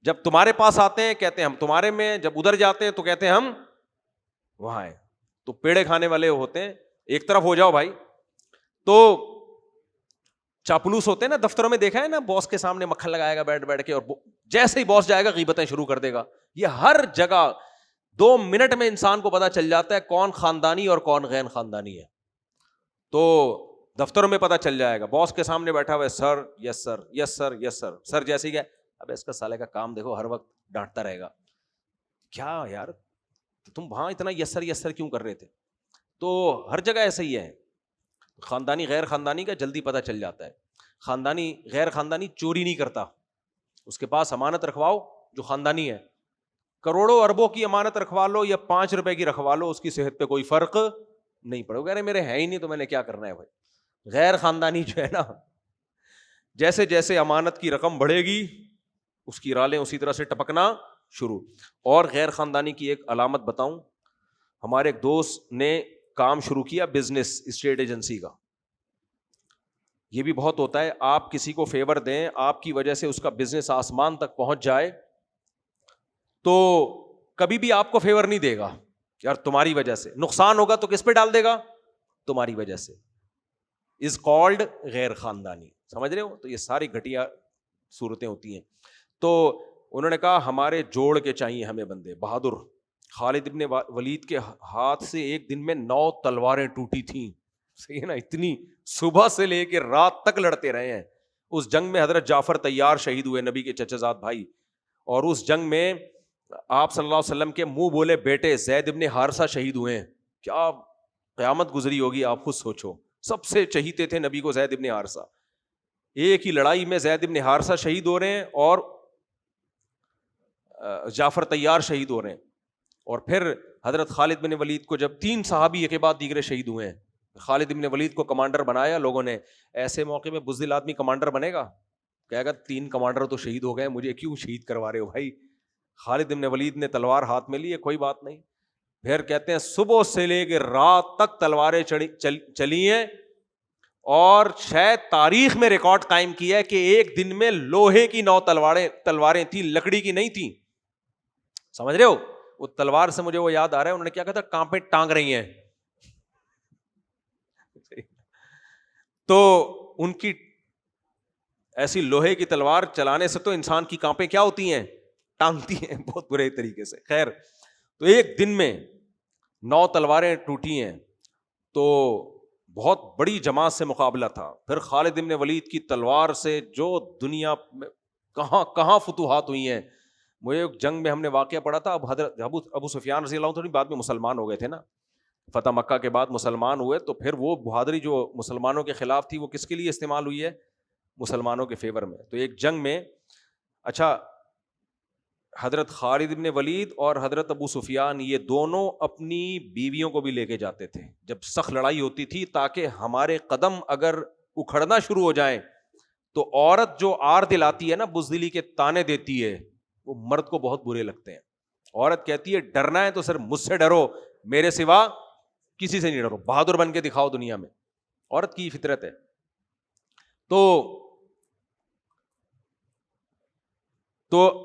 جب تمہارے پاس آتے ہیں کہتے ہیں ہم تمہارے میں، جب ادھر جاتے ہیں تو کہتے ہیں ہم وہاں ہیں. تو پیڑے کھانے والے ہوتے ہیں، ایک طرف ہو جاؤ بھائی. تو چاپلوس ہوتے ہیں نا دفتروں میں، دیکھا ہے نا، باس کے سامنے مکھن لگائے گا بیٹھ کے، اور جیسے ہی باس جائے گا غیبتیں شروع کر دے گا. یہ ہر جگہ 2 منٹ میں انسان کو پتا چل جاتا ہے کون خاندانی اور کون غیر خاندانی ہے. تو دفتروں میں پتا چل جائے گا، باس کے سامنے بیٹھا ہوا ہے سر یس سر یس سر یس سر، سر جیسے ہی گیا اب اس کا سالے کا کام دیکھو، ہر وقت ڈانٹتا رہے گا. کیا یار تم وہاں اتنا یس سر کیوں کر رہے تھے؟ تو ہر جگہ ایسا ہی ہے. خاندانی غیر خاندانی کا جلدی پتہ چل جاتا ہے. خاندانی غیر خاندانی چوری نہیں کرتا، اس کے پاس امانت رکھواؤ جو خاندانی ہے. کروڑوں اربوں کی امانت رکھوا لو یا 5 روپے کی رکھوا لو، اس کی صحت پہ کوئی فرق نہیں پڑے. وہ کہہ رہے میرے ہے ہی نہیں تو میں نے کیا کرنا ہے بھائی. غیر خاندانی جو ہے نا، جیسے جیسے امانت کی رقم بڑھے گی اس کی رالیں اسی طرح سے ٹپکنا شروع. اور غیر خاندانی کی ایک علامت بتاؤں، ہمارے ایک دوست نے کام شروع کیا بزنس اسٹیٹ ایجنسی کا. یہ بھی بہت ہوتا ہے، آپ کسی کو فیور دیں، آپ کی وجہ سے اس کا بزنس آسمان تک پہنچ جائے تو کبھی بھی آپ کو فیور نہیں دے گا. یار تمہاری وجہ سے نقصان ہوگا تو کس پہ ڈال دے گا؟ تمہاری وجہ سے. از کالڈ غیر خاندانی. سمجھ رہے ہو؟ تو یہ ساری گھٹیا صورتیں ہوتی ہیں. تو انہوں نے کہا ہمارے جوڑ کے چاہیے ہمیں بندے بہادر. خالد ابن ولید کے ہاتھ سے ایک دن میں 9 تلواریں ٹوٹی تھیں. صحیح ہے نا؟ اتنی صبح سے لے کے رات تک لڑتے رہے ہیں. اس جنگ میں حضرت جعفر طیار شہید ہوئے، نبی کے چچا زاد بھائی. اور اس جنگ میں آپ صلی اللہ علیہ وسلم کے منہ بولے بیٹے زید ابن حارثہ شہید ہوئے ہیں. کیا قیامت گزری ہوگی آپ خود سوچو. سب سے چہیتے تھے نبی کو زید ابن حارثہ. ایک ہی لڑائی میں زید ابن حارثہ شہید ہو رہے ہیں اور جعفر طیار شہید ہو رہے ہیں. اور پھر حضرت خالد بن ولید کو جب 3 صحابی ایک کے بعد دیگرے شہید ہوئے ہیں، خالد بن ولید کو کمانڈر بنایا لوگوں نے. ایسے موقع میں بزدل آدمی کمانڈر بنے گا؟ کہے گا 3 کمانڈر تو شہید ہو گئے، مجھے کیوں شہید کروا رہے ہو بھائی. خالد بن ولید نے تلوار ہاتھ میں لی ہے، کوئی بات نہیں. پھر کہتے ہیں صبح سے لے کے رات تک تلواریں چلی ہیں، اور شاید تاریخ میں ریکارڈ قائم کیا ہے کہ ایک دن میں لوہے کی 9 تلواریں تھیں، لکڑی کی نہیں تھیں. سمجھ رہے ہو؟ وہ تلوار سے مجھے وہ یاد آ رہا ہے انہوں نے کیا کہا تھا، کہاں پہ ٹانگ رہی ہیں. تو ان کی ایسی لوہے کی تلوار چلانے سے تو انسان کی کانپیں کیا ہوتی ہیں؟ ٹانگتی ہیں بہت برے طریقے سے. خیر, تو ایک دن میں 9 تلواریں ٹوٹی ہیں. تو بہت بڑی جماعت سے مقابلہ تھا. پھر خالد بن ولید کی تلوار سے جو دنیا میں کہاں کہاں فتوحات ہوئی ہیں. مجھے ایک جنگ میں ہم نے واقعہ پڑھا تھا. اب حضرت ابو سفیان رضی اللہ عنہ بعد میں مسلمان ہو گئے تھے نا, فتح مکہ کے بعد مسلمان ہوئے. تو پھر وہ بہادری جو مسلمانوں کے خلاف تھی وہ کس کے لیے استعمال ہوئی ہے؟ مسلمانوں کے فیور میں. تو ایک جنگ میں اچھا حضرت خالد بن ولید اور حضرت ابو سفیان یہ دونوں اپنی بیویوں کو بھی لے کے جاتے تھے جب سخت لڑائی ہوتی تھی, تاکہ ہمارے قدم اگر اکھڑنا شروع ہو جائیں تو عورت جو آر دلاتی ہے نا, بزدلی کے تانے دیتی ہے, وہ مرد کو بہت برے لگتے ہیں. عورت کہتی ہے ڈرنا ہے تو صرف مجھ سے ڈرو, میرے سوا کسی سے نہیں ڈرو, بہادر بن کے دکھاؤ دنیا میں. عورت کی فطرت ہے. تو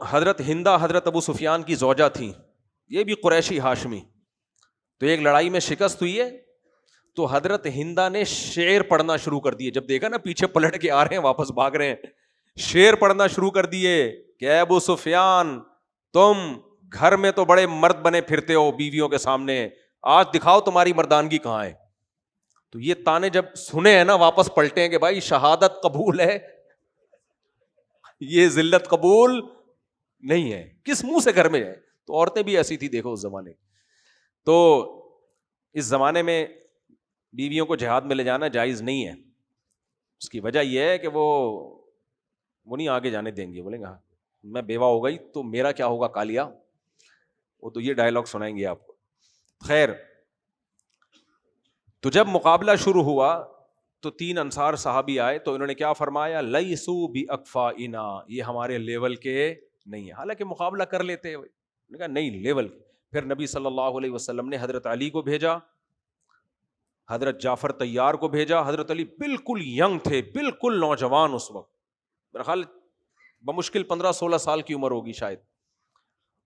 حضرت ہندا حضرت ابو سفیان کی زوجہ تھیں, یہ بھی قریشی ہاشمی. تو ایک لڑائی میں شکست ہوئی ہے, تو حضرت ہندا نے شعر پڑھنا شروع کر دیے. جب دیکھا نا پیچھے پلٹ کے آ رہے ہیں, واپس بھاگ رہے ہیں, شعر پڑھنا شروع کر دیے کہ اے ابو سفیان تم گھر میں تو بڑے مرد بنے پھرتے ہو بیویوں کے سامنے, آج دکھاؤ تمہاری مردانگی کہاں ہے. تو یہ تانے جب سنے ہیں نا, واپس پلٹے ہیں کہ بھائی شہادت قبول ہے, یہ ذلت قبول نہیں ہے. کس منہ سے گھر میں ہے؟ تو عورتیں بھی ایسی تھی دیکھو اس زمانے. تو اس زمانے میں بیویوں کو جہاد میں لے جانا جائز نہیں ہے. اس کی وجہ یہ ہے کہ وہ نہیں آگے جانے دیں گے, بولیں گے ہاں میں بیوہ ہو گئی تو میرا کیا ہوگا کالیا, وہ تو یہ ڈائلاگ سنائیں گے آپ کو. خیر, تو جب مقابلہ شروع ہوا تو 3 انصار صحابی آئے, تو انہوں نے کیا فرمایا, لیسو باکفائنا, یہ ہمارے لیول کے نہیں ہے. حالانکہ مقابلہ کر لیتے ہیں, نے کہا نہیں لیول. پھر نبی صلی اللہ علیہ وسلم نے حضرت علی کو بھیجا, حضرت جعفر طیار کو بھیجا. حضرت علی بالکل ینگ تھے, بالکل نوجوان اس وقت, میرا خیال بمشکل 15-16 سال کی عمر ہوگی شاید.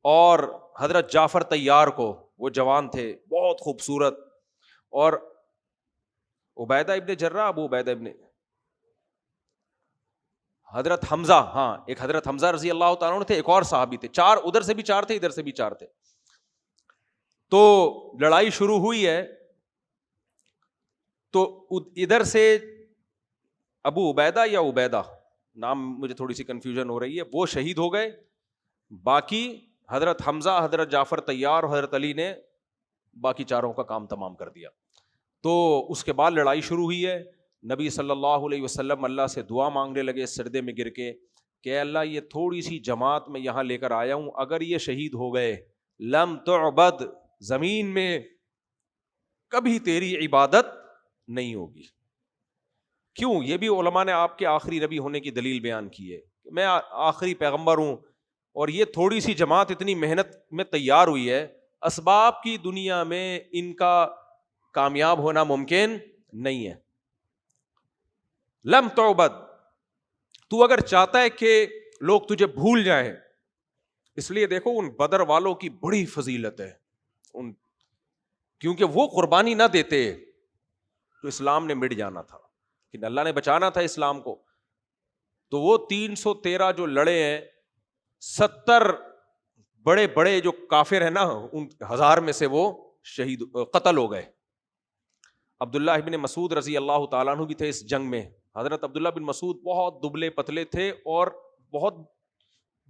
اور حضرت جعفر طیار کو, وہ جوان تھے, بہت خوبصورت. اور عبیدہ ابن جرہ, ابو عبیدہ ابن حضرت حمزہ, ہاں ایک حضرت حمزہ رضی اللہ تعالیٰ عنہ تھے, ایک اور صحابی تھے. 4 ادھر سے بھی 4 تھے, ادھر سے بھی 4 تھے. تو لڑائی شروع ہوئی ہے, تو ادھر سے ابو عبیدہ یا عبیدہ, نام مجھے تھوڑی سی کنفیوژن ہو رہی ہے, وہ شہید ہو گئے. باقی حضرت حمزہ, حضرت جعفر طیار اور حضرت علی نے باقی 4 کا کام تمام کر دیا. تو اس کے بعد لڑائی شروع ہوئی ہے. نبی صلی اللہ علیہ وسلم اللہ سے دعا مانگنے لگے سجدے میں گر کے کہ اللہ یہ تھوڑی سی جماعت میں یہاں لے کر آیا ہوں, اگر یہ شہید ہو گئے لم تعبد, زمین میں کبھی تیری عبادت نہیں ہوگی. کیوں؟ یہ بھی علماء نے آپ کے آخری نبی ہونے کی دلیل بیان کی ہے, میں آخری پیغمبر ہوں, اور یہ تھوڑی سی جماعت اتنی محنت میں تیار ہوئی ہے, اسباب کی دنیا میں ان کا کامیاب ہونا ممکن نہیں ہے. لم تعبد, تو اگر چاہتا ہے کہ لوگ تجھے بھول جائیں, اس لیے دیکھو ان بدر والوں کی بڑی فضیلت ہے, کیونکہ وہ قربانی نہ دیتے تو اسلام نے مٹ جانا تھا, کہ اللہ نے بچانا تھا اسلام کو. تو وہ 313 جو لڑے ہیں, 70 بڑے بڑے جو کافر ہیں نا, ان 1000 میں سے وہ شہید قتل ہو گئے. عبداللہ ابن مسعود رضی اللہ تعالیٰ عنہ بھی تھے اس جنگ میں. حضرت عبداللہ بن مسعود بہت دبلے پتلے تھے, اور بہت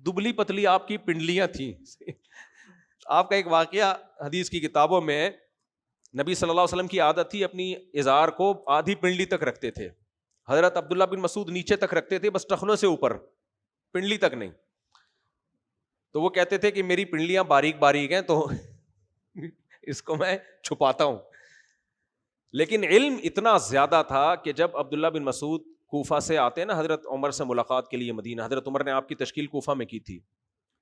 دبلی پتلی آپ کی پنڈلیاں تھیں. آپ کا ایک واقعہ حدیث کی کتابوں میں, نبی صلی اللہ علیہ وسلم کی عادت تھی اپنی ازار کو آدھی پنڈلی تک رکھتے تھے. حضرت عبداللہ بن مسعود نیچے تک رکھتے تھے, بس ٹخنوں سے اوپر, پنڈلی تک نہیں. تو وہ کہتے تھے کہ میری پنڈلیاں باریک باریک ہیں تو اس کو میں چھپاتا ہوں. لیکن علم اتنا زیادہ تھا کہ جب عبداللہ بن مسعود کوفہ سے آتے نا حضرت عمر سے ملاقات کے لیے مدینہ, حضرت عمر نے آپ کی تشکیل کوفہ میں کی تھی,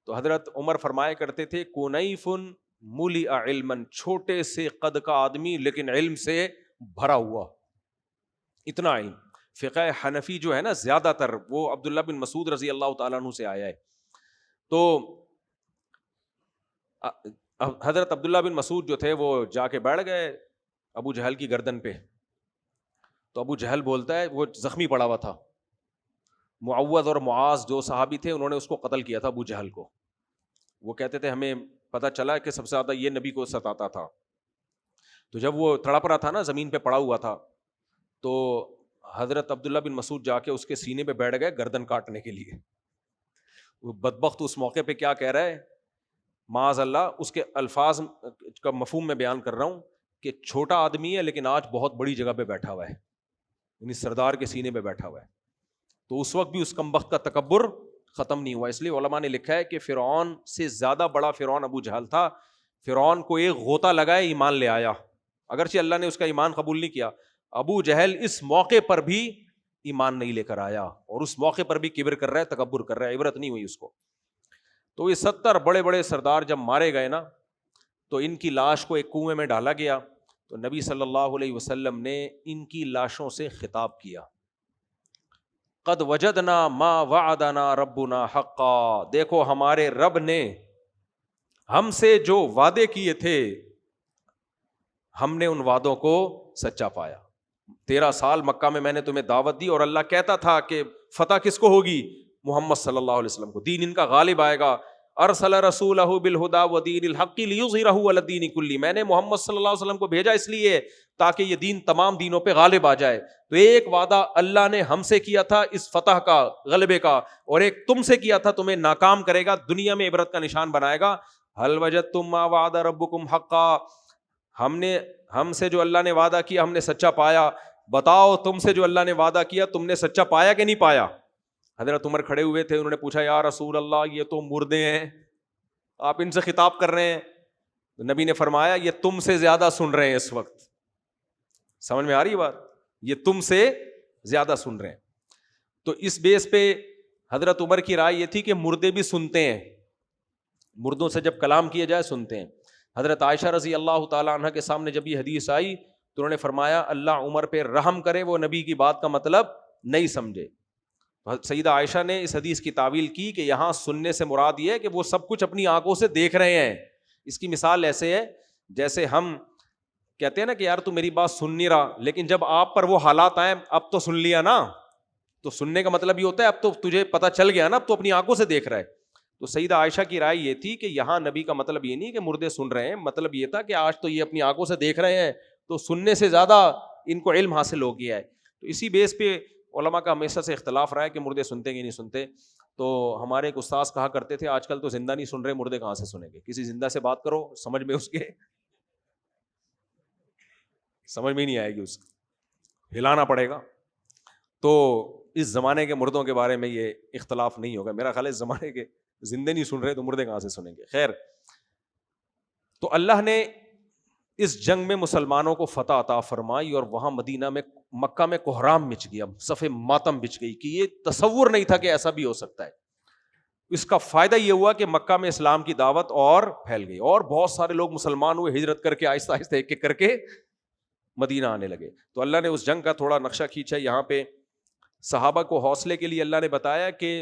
تو حضرت عمر فرمایا کرتے تھے کنیفن ملئ علما, چھوٹے سے قد کا آدمی لیکن علم سے بھرا ہوا, اتنا علم. فقہ حنفی جو ہے نا زیادہ تر وہ عبداللہ بن مسعود رضی اللہ تعالیٰ عنہ سے آیا ہے. تو حضرت عبداللہ بن مسعود جو تھے وہ جا کے بیٹھ گئے ابو جہل کی گردن پہ. تو ابو جہل بولتا ہے، وہ زخمی پڑا ہوا تھا، معوذ اور معاذ جو صحابی تھے انہوں نے اس کو قتل کیا تھا ابو جہل کو. وہ کہتے تھے ہمیں پتہ چلا کہ سب سے زیادہ یہ نبی کو ستاتا تھا. تو جب وہ تڑپ رہا تھا نا، زمین پہ پڑا ہوا تھا، تو حضرت عبداللہ بن مسعود جا کے اس کے سینے پہ بیٹھ گئے گردن کاٹنے کے لیے. وہ بدبخت اس موقع پہ کیا کہہ رہا ہے، معاذ اللہ، اس کے الفاظ کا مفہوم میں بیان کر رہا ہوں کہ چھوٹا آدمی ہے لیکن آج بہت بڑی جگہ پہ بیٹھا ہوا ہے، یعنی سردار کے سینے پہ بیٹھا ہوا ہے. تو اس وقت بھی اس کمبخت کا تکبر ختم نہیں ہوا. اس لیے علماء نے لکھا ہے کہ فرعون سے زیادہ بڑا فرعون ابو جہل تھا. فرعون کو ایک غوطہ لگائے ایمان لے آیا، اگرچہ اللہ نے اس کا ایمان قبول نہیں کیا. ابو جہل اس موقع پر بھی ایمان نہیں لے کر آیا، اور اس موقع پر بھی کبر کر رہا ہے، تکبر کر رہا ہے، عبرت نہیں ہوئی اس کو. تو یہ 70 بڑے بڑے سردار جب مارے گئے نا، تو ان کی لاش کو ایک کنویں میں ڈالا گیا. تو نبی صلی اللہ علیہ وسلم نے ان کی لاشوں سے خطاب کیا، قد وجدنا ما وعدنا ربنا حقا، دیکھو ہمارے رب نے ہم سے جو وعدے کیے تھے ہم نے ان وعدوں کو سچا پایا. 13 سال مکہ میں نے تمہیں دعوت دی، اور اللہ کہتا تھا کہ فتح کس کو ہوگی؟ محمد صلی اللہ علیہ وسلم کو، دین ان کا غالب آئے گا. ارسل رسولہ بالہدی ودین الحق لیظہرہ علی الدین کلہ، میں نے محمد صلی اللہ علیہ وسلم کو بھیجا اس لیے تاکہ یہ دین تمام دینوں پہ غالب آ جائے. تو ایک وعدہ اللہ نے ہم سے کیا تھا اس فتح کا، غلبے کا، اور ایک تم سے کیا تھا تمہیں ناکام کرے گا، دنیا میں عبرت کا نشان بنائے گا. هل وجدتم ما وعد ربکم حقا، ہم سے جو اللہ نے وعدہ کیا ہم نے سچا پایا. بتاؤ تم سے جو اللہ نے وعدہ کیا تم نے سچا پایا کہ نہیں پایا؟ حضرت عمر کھڑے ہوئے تھے، انہوں نے پوچھا یا رسول اللہ یہ تو مردے ہیں، آپ ان سے خطاب کر رہے ہیں؟ نبی نے فرمایا یہ تم سے زیادہ سن رہے ہیں اس وقت. سمجھ میں آ رہی بات؟ یہ تم سے زیادہ سن رہے ہیں. تو اس بیس پہ حضرت عمر کی رائے یہ تھی کہ مردے بھی سنتے ہیں، مردوں سے جب کلام کیا جائے سنتے ہیں. حضرت عائشہ رضی اللہ تعالیٰ عنہ کے سامنے جب یہ حدیث آئی تو انہوں نے فرمایا اللہ عمر پہ رحم کرے، وہ نبی کی بات کا مطلب نہیں سمجھے. سیدہ عائشہ نے اس حدیث کی تعویل کی کہ یہاں سننے سے مراد یہ ہے کہ وہ سب کچھ اپنی آنکھوں سے دیکھ رہے ہیں. اس کی مثال ایسے ہے جیسے ہم کہتے ہیں نا کہ یار تو میری بات سن نہیں رہا، لیکن جب آپ پر وہ حالات آئے اب تو سن لیا نا. تو سننے کا مطلب یہ ہوتا ہے اب تو تجھے پتہ چل گیا نا، اب تو اپنی آنکھوں سے دیکھ رہا ہے. تو سیدہ عائشہ کی رائے یہ تھی کہ یہاں نبی کا مطلب یہ نہیں کہ مردے سن رہے ہیں، مطلب یہ تھا کہ آج تو یہ اپنی آنکھوں سے دیکھ رہے ہیں، تو سننے سے زیادہ ان کو علم حاصل ہو گیا ہے. تو اسی بیس پہ علماء کا ہمیشہ سے اختلاف رہا ہے کہ مردے سنتے کہ نہیں سنتے. تو ہمارے ایک استاذ کہا کرتے تھے آج کل تو زندہ نہیں سن رہے، مردے کہاں سے سنیں گے؟ کسی زندہ سے بات کرو، سمجھ میں اس کے سمجھ میں نہیں آئے گی، اس کو ہلانا پڑے گا. تو اس زمانے کے مردوں کے بارے میں یہ اختلاف نہیں ہوگا. میرا خیال ہے اس زمانے کے زندے نہیں سن رہے تو مردے کہاں سے سنیں گے. خیر، تو اللہ نے اس جنگ میں مسلمانوں کو فتح عطا فرمائی، اور وہاں مدینہ میں مکہ میں کوہرام مچ گیا، صف ماتم بچ گئی کہ یہ تصور نہیں تھا کہ ایسا بھی ہو سکتا ہے. اس کا فائدہ یہ ہوا کہ مکہ میں اسلام کی دعوت اور پھیل گئی، اور بہت سارے لوگ مسلمان ہوئے، ہجرت کر کے آہستہ آہستہ ایک ایک کر کے مدینہ آنے لگے. تو اللہ نے اس جنگ کا تھوڑا نقشہ کھینچا. یہاں پہ صحابہ کو حوصلے کے لیے اللہ نے بتایا کہ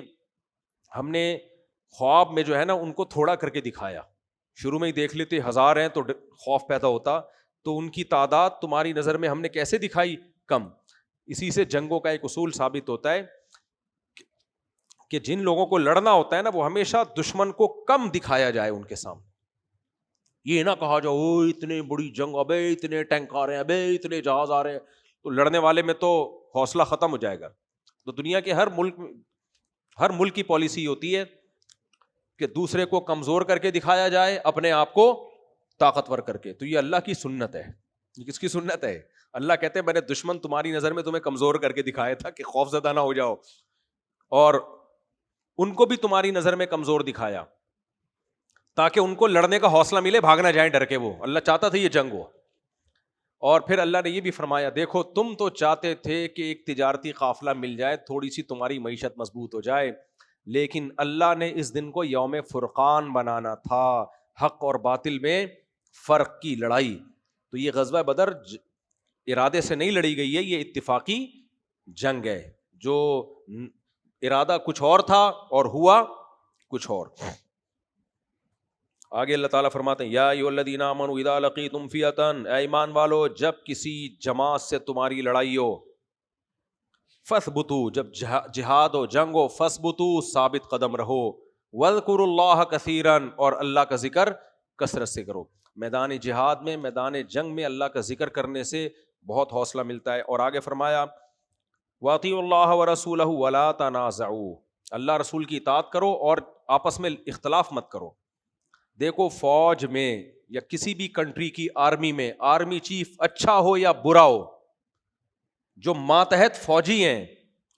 ہم نے خواب میں جو ہے نا ان کو تھوڑا کر کے دکھایا. شروع میں ہی دیکھ لیتے 1000 ہیں تو خوف پیدا ہوتا، تو ان کی تعداد تمہاری نظر میں ہم نے کیسے دکھائی؟ کم. اسی سے جنگوں کا ایک اصول ثابت ہوتا ہے کہ جن لوگوں کو لڑنا ہوتا ہے نا وہ ہمیشہ دشمن کو کم دکھایا جائے ان کے سامنے. یہ نہ کہا جاؤ او اتنی بڑی جنگ، ابے اتنے ٹینک آ رہے ہیں، ابے اتنے جہاز آ رہے ہیں، تو لڑنے والے میں تو حوصلہ ختم ہو جائے گا. تو دنیا کے ہر ملک کی پالیسی ہوتی ہے کہ دوسرے کو کمزور کر کے دکھایا جائے، اپنے آپ کو طاقتور کر کے. تو یہ اللہ کی سنت ہے. یہ کس کی سنت ہے؟ اللہ کہتے ہیں میں نے دشمن تمہاری نظر میں تمہیں کمزور کر کے دکھایا تھا کہ خوف زدہ نہ ہو جاؤ، اور ان کو بھی تمہاری نظر میں کمزور دکھایا تاکہ ان کو لڑنے کا حوصلہ ملے، بھاگ نہ جائیں ڈر کے. وہ اللہ چاہتا تھا یہ جنگ ہو. اور پھر اللہ نے یہ بھی فرمایا دیکھو تم تو چاہتے تھے کہ ایک تجارتی قافلہ مل جائے، تھوڑی سی تمہاری معیشت مضبوط ہو جائے، لیکن اللہ نے اس دن کو یوم فرقان بنانا تھا، حق اور باطل میں فرق کی لڑائی. تو یہ غزوہ بدر ارادے سے نہیں لڑی گئی ہے، یہ اتفاقی جنگ ہے. جو ارادہ کچھ اور تھا اور ہوا کچھ اور. آگے اللہ تعالیٰ فرماتے ہیں یا ایھا الذین آمنوا اذا لقیتم فئۃ، اے ایمان والو جب کسی جماعت سے تمہاری لڑائی ہو، فثبتو، جب جہاد ہو جنگ ہو، فثبتو ثابت قدم رہو، واذکروا اللہ کثیرا، اور اللہ کا ذکر کثرت سے کرو. میدان جہاد میں، میدان جنگ میں اللہ کا ذکر کرنے سے بہت حوصلہ ملتا ہے. اور آگے فرمایا واطیعوا اللہ ورسولہ ولا تنازعوا، اللہ رسول کی اطاعت کرو اور آپس میں اختلاف مت کرو. دیکھو فوج میں یا کسی بھی کنٹری کی آرمی میں، آرمی چیف اچھا ہو یا برا ہو، جو ماتحت فوجی ہیں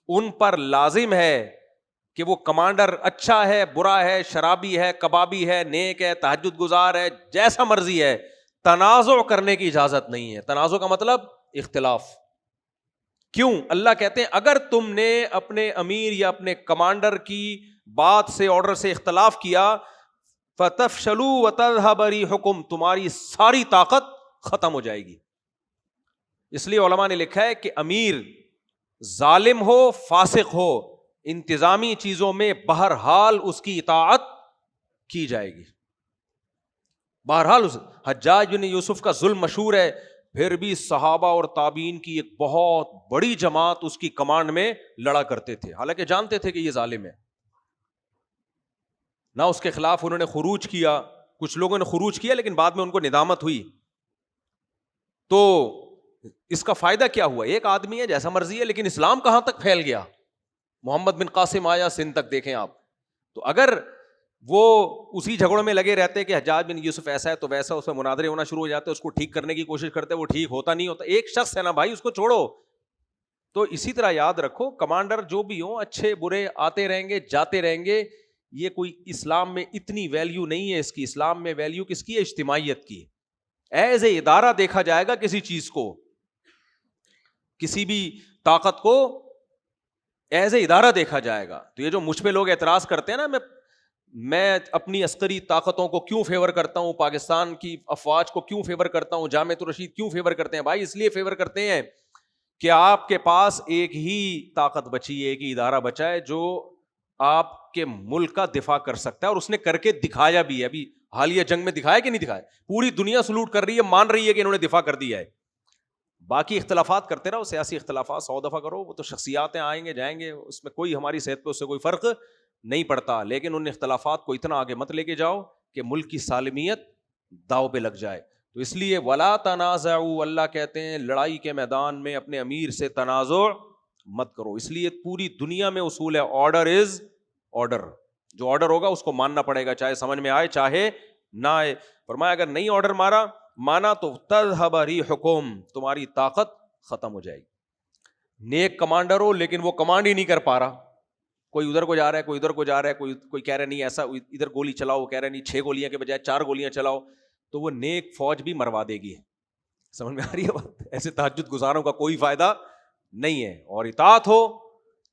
ان پر لازم ہے کہ وہ کمانڈر اچھا ہے، برا ہے، شرابی ہے، کبابی ہے، نیک ہے، تہجد گزار ہے، جیسا مرضی ہے، تنازع کرنے کی اجازت نہیں ہے. تنازع کا مطلب اختلاف. کیوں؟ اللہ کہتے ہیں اگر تم نے اپنے امیر یا اپنے کمانڈر کی بات سے، آرڈر سے اختلاف کیا، فَتَفْشَلُوا وَتَذْهَبَ رِيحُكُمْ، تمہاری ساری طاقت ختم ہو جائے گی. اس لیے علماء نے لکھا ہے کہ امیر ظالم ہو، فاسق ہو، انتظامی چیزوں میں بہرحال اس کی اطاعت کی جائے گی. بہرحال حجاج بن یوسف کا ظلم مشہور ہے، پھر بھی صحابہ اور تابعین کی ایک بہت بڑی جماعت اس کی کمانڈ میں لڑا کرتے تھے، حالانکہ جانتے تھے کہ یہ ظالم ہے. نہ اس کے خلاف انہوں نے خروج کیا، کچھ لوگوں نے خروج کیا لیکن بعد میں ان کو ندامت ہوئی. تو اس کا فائدہ کیا ہوا؟ ایک آدمی ہے جیسا مرضی ہے، لیکن اسلام کہاں تک پھیل گیا. محمد بن قاسم آیا سندھ تک، دیکھیں آپ. تو اگر وہ اسی جھگڑوں میں لگے رہتے کہ حجاج بن یوسف ایسا ہے تو ویسا، اس میں مناظرے ہونا شروع ہو جاتے، اس کو ٹھیک کرنے کی کوشش کرتے، وہ ٹھیک ہوتا نہیں ہوتا. ایک شخص ہے نا بھائی، اس کو چھوڑو. تو اسی طرح یاد رکھو کمانڈر جو بھی ہوں، اچھے برے آتے رہیں گے، جاتے رہیں گے. یہ کوئی اسلام میں اتنی ویلیو نہیں ہے اس کی. اسلام میں ویلیو کس کی ہے؟ اجتماعیت کی. ایز اے ادارہ دیکھا جائے گا کسی چیز کو، کسی بھی طاقت کو ایز اے ادارہ دیکھا جائے گا. تو یہ جو مجھ پہ لوگ اعتراض کرتے ہیں نا، میں اپنی عسکری طاقتوں کو کیوں فیور کرتا ہوں، پاکستان کی افواج کو کیوں فیور کرتا ہوں، جامعۃ الرشید کیوں فیور کرتے ہیں؟ بھائی اس لیے فیور کرتے ہیں کہ آپ کے پاس ایک ہی طاقت بچی ہے، ایک ہی ادارہ بچا ہے جو آپ کے ملک کا دفاع کر سکتا ہے، اور اس نے کر کے دکھایا بھی ہے. ابھی حالیہ جنگ میں دکھایا کہ نہیں دکھایا؟ پوری دنیا سلوٹ کر رہی ہے، مان رہی ہے کہ انہوں نے دفاع کر دیا ہے. باقی اختلافات کرتے رہو، سیاسی اختلافات 100 دفعہ کرو، وہ تو شخصیات آئیں گے جائیں گے، اس میں کوئی ہماری صحت پہ اس سے کوئی فرق نہیں پڑتا. لیکن ان اختلافات کو اتنا آگے مت لے کے جاؤ کہ ملک کی سالمیت داؤ پہ لگ جائے. تو اس لیے ولا تنازعوا، اللہ کہتے ہیں لڑائی کے میدان میں اپنے امیر سے تنازع مت کرو. اس لیے پوری دنیا میں اصول ہے آرڈر از آرڈر. جو آرڈر ہوگا اس کو ماننا پڑے گا، چاہے سمجھ میں آئے چاہے نہ آئے. فرمایا اگر نہیں آرڈر مانا تو تذهب ريحكم، تمہاری طاقت ختم ہو جائے گی. نیک کمانڈر ہو لیکن وہ کمانڈ ہی نہیں کر پا رہا، کوئی ادھر کو جا رہا ہے، کوئی ادھر کو جا رہا ہے، کوئی کہہ رہا نہیں ایسا ادھر گولی چلاؤ، وہ کہہ رہا نہیں 6 گولیاں کے بجائے 4 گولیاں چلاؤ، تو وہ نیک فوج بھی مروا دے گی. سمجھ میں آ رہی ہے بات؟ ایسے تہجد گزاروں کا کوئی فائدہ نہیں ہے. اور اطاعت ہو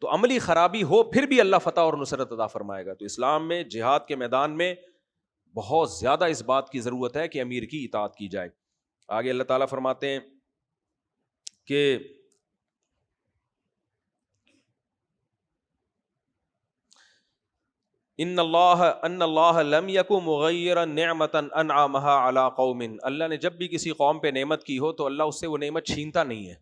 تو عملی خرابی ہو پھر بھی اللہ فتح اور نصرت عطا فرمائے گا. تو اسلام میں جہاد کے میدان میں بہت زیادہ اس بات کی ضرورت ہے کہ امیر کی اطاعت کی جائے. آگے اللہ تعالیٰ فرماتے ہیں کہ ان اللہ لم یکن مغیرا نعمتا انعمها علی قوم، اللہ نے جب بھی کسی قوم پہ نعمت کی ہو تو اللہ اس سے وہ نعمت چھینتا نہیں ہے.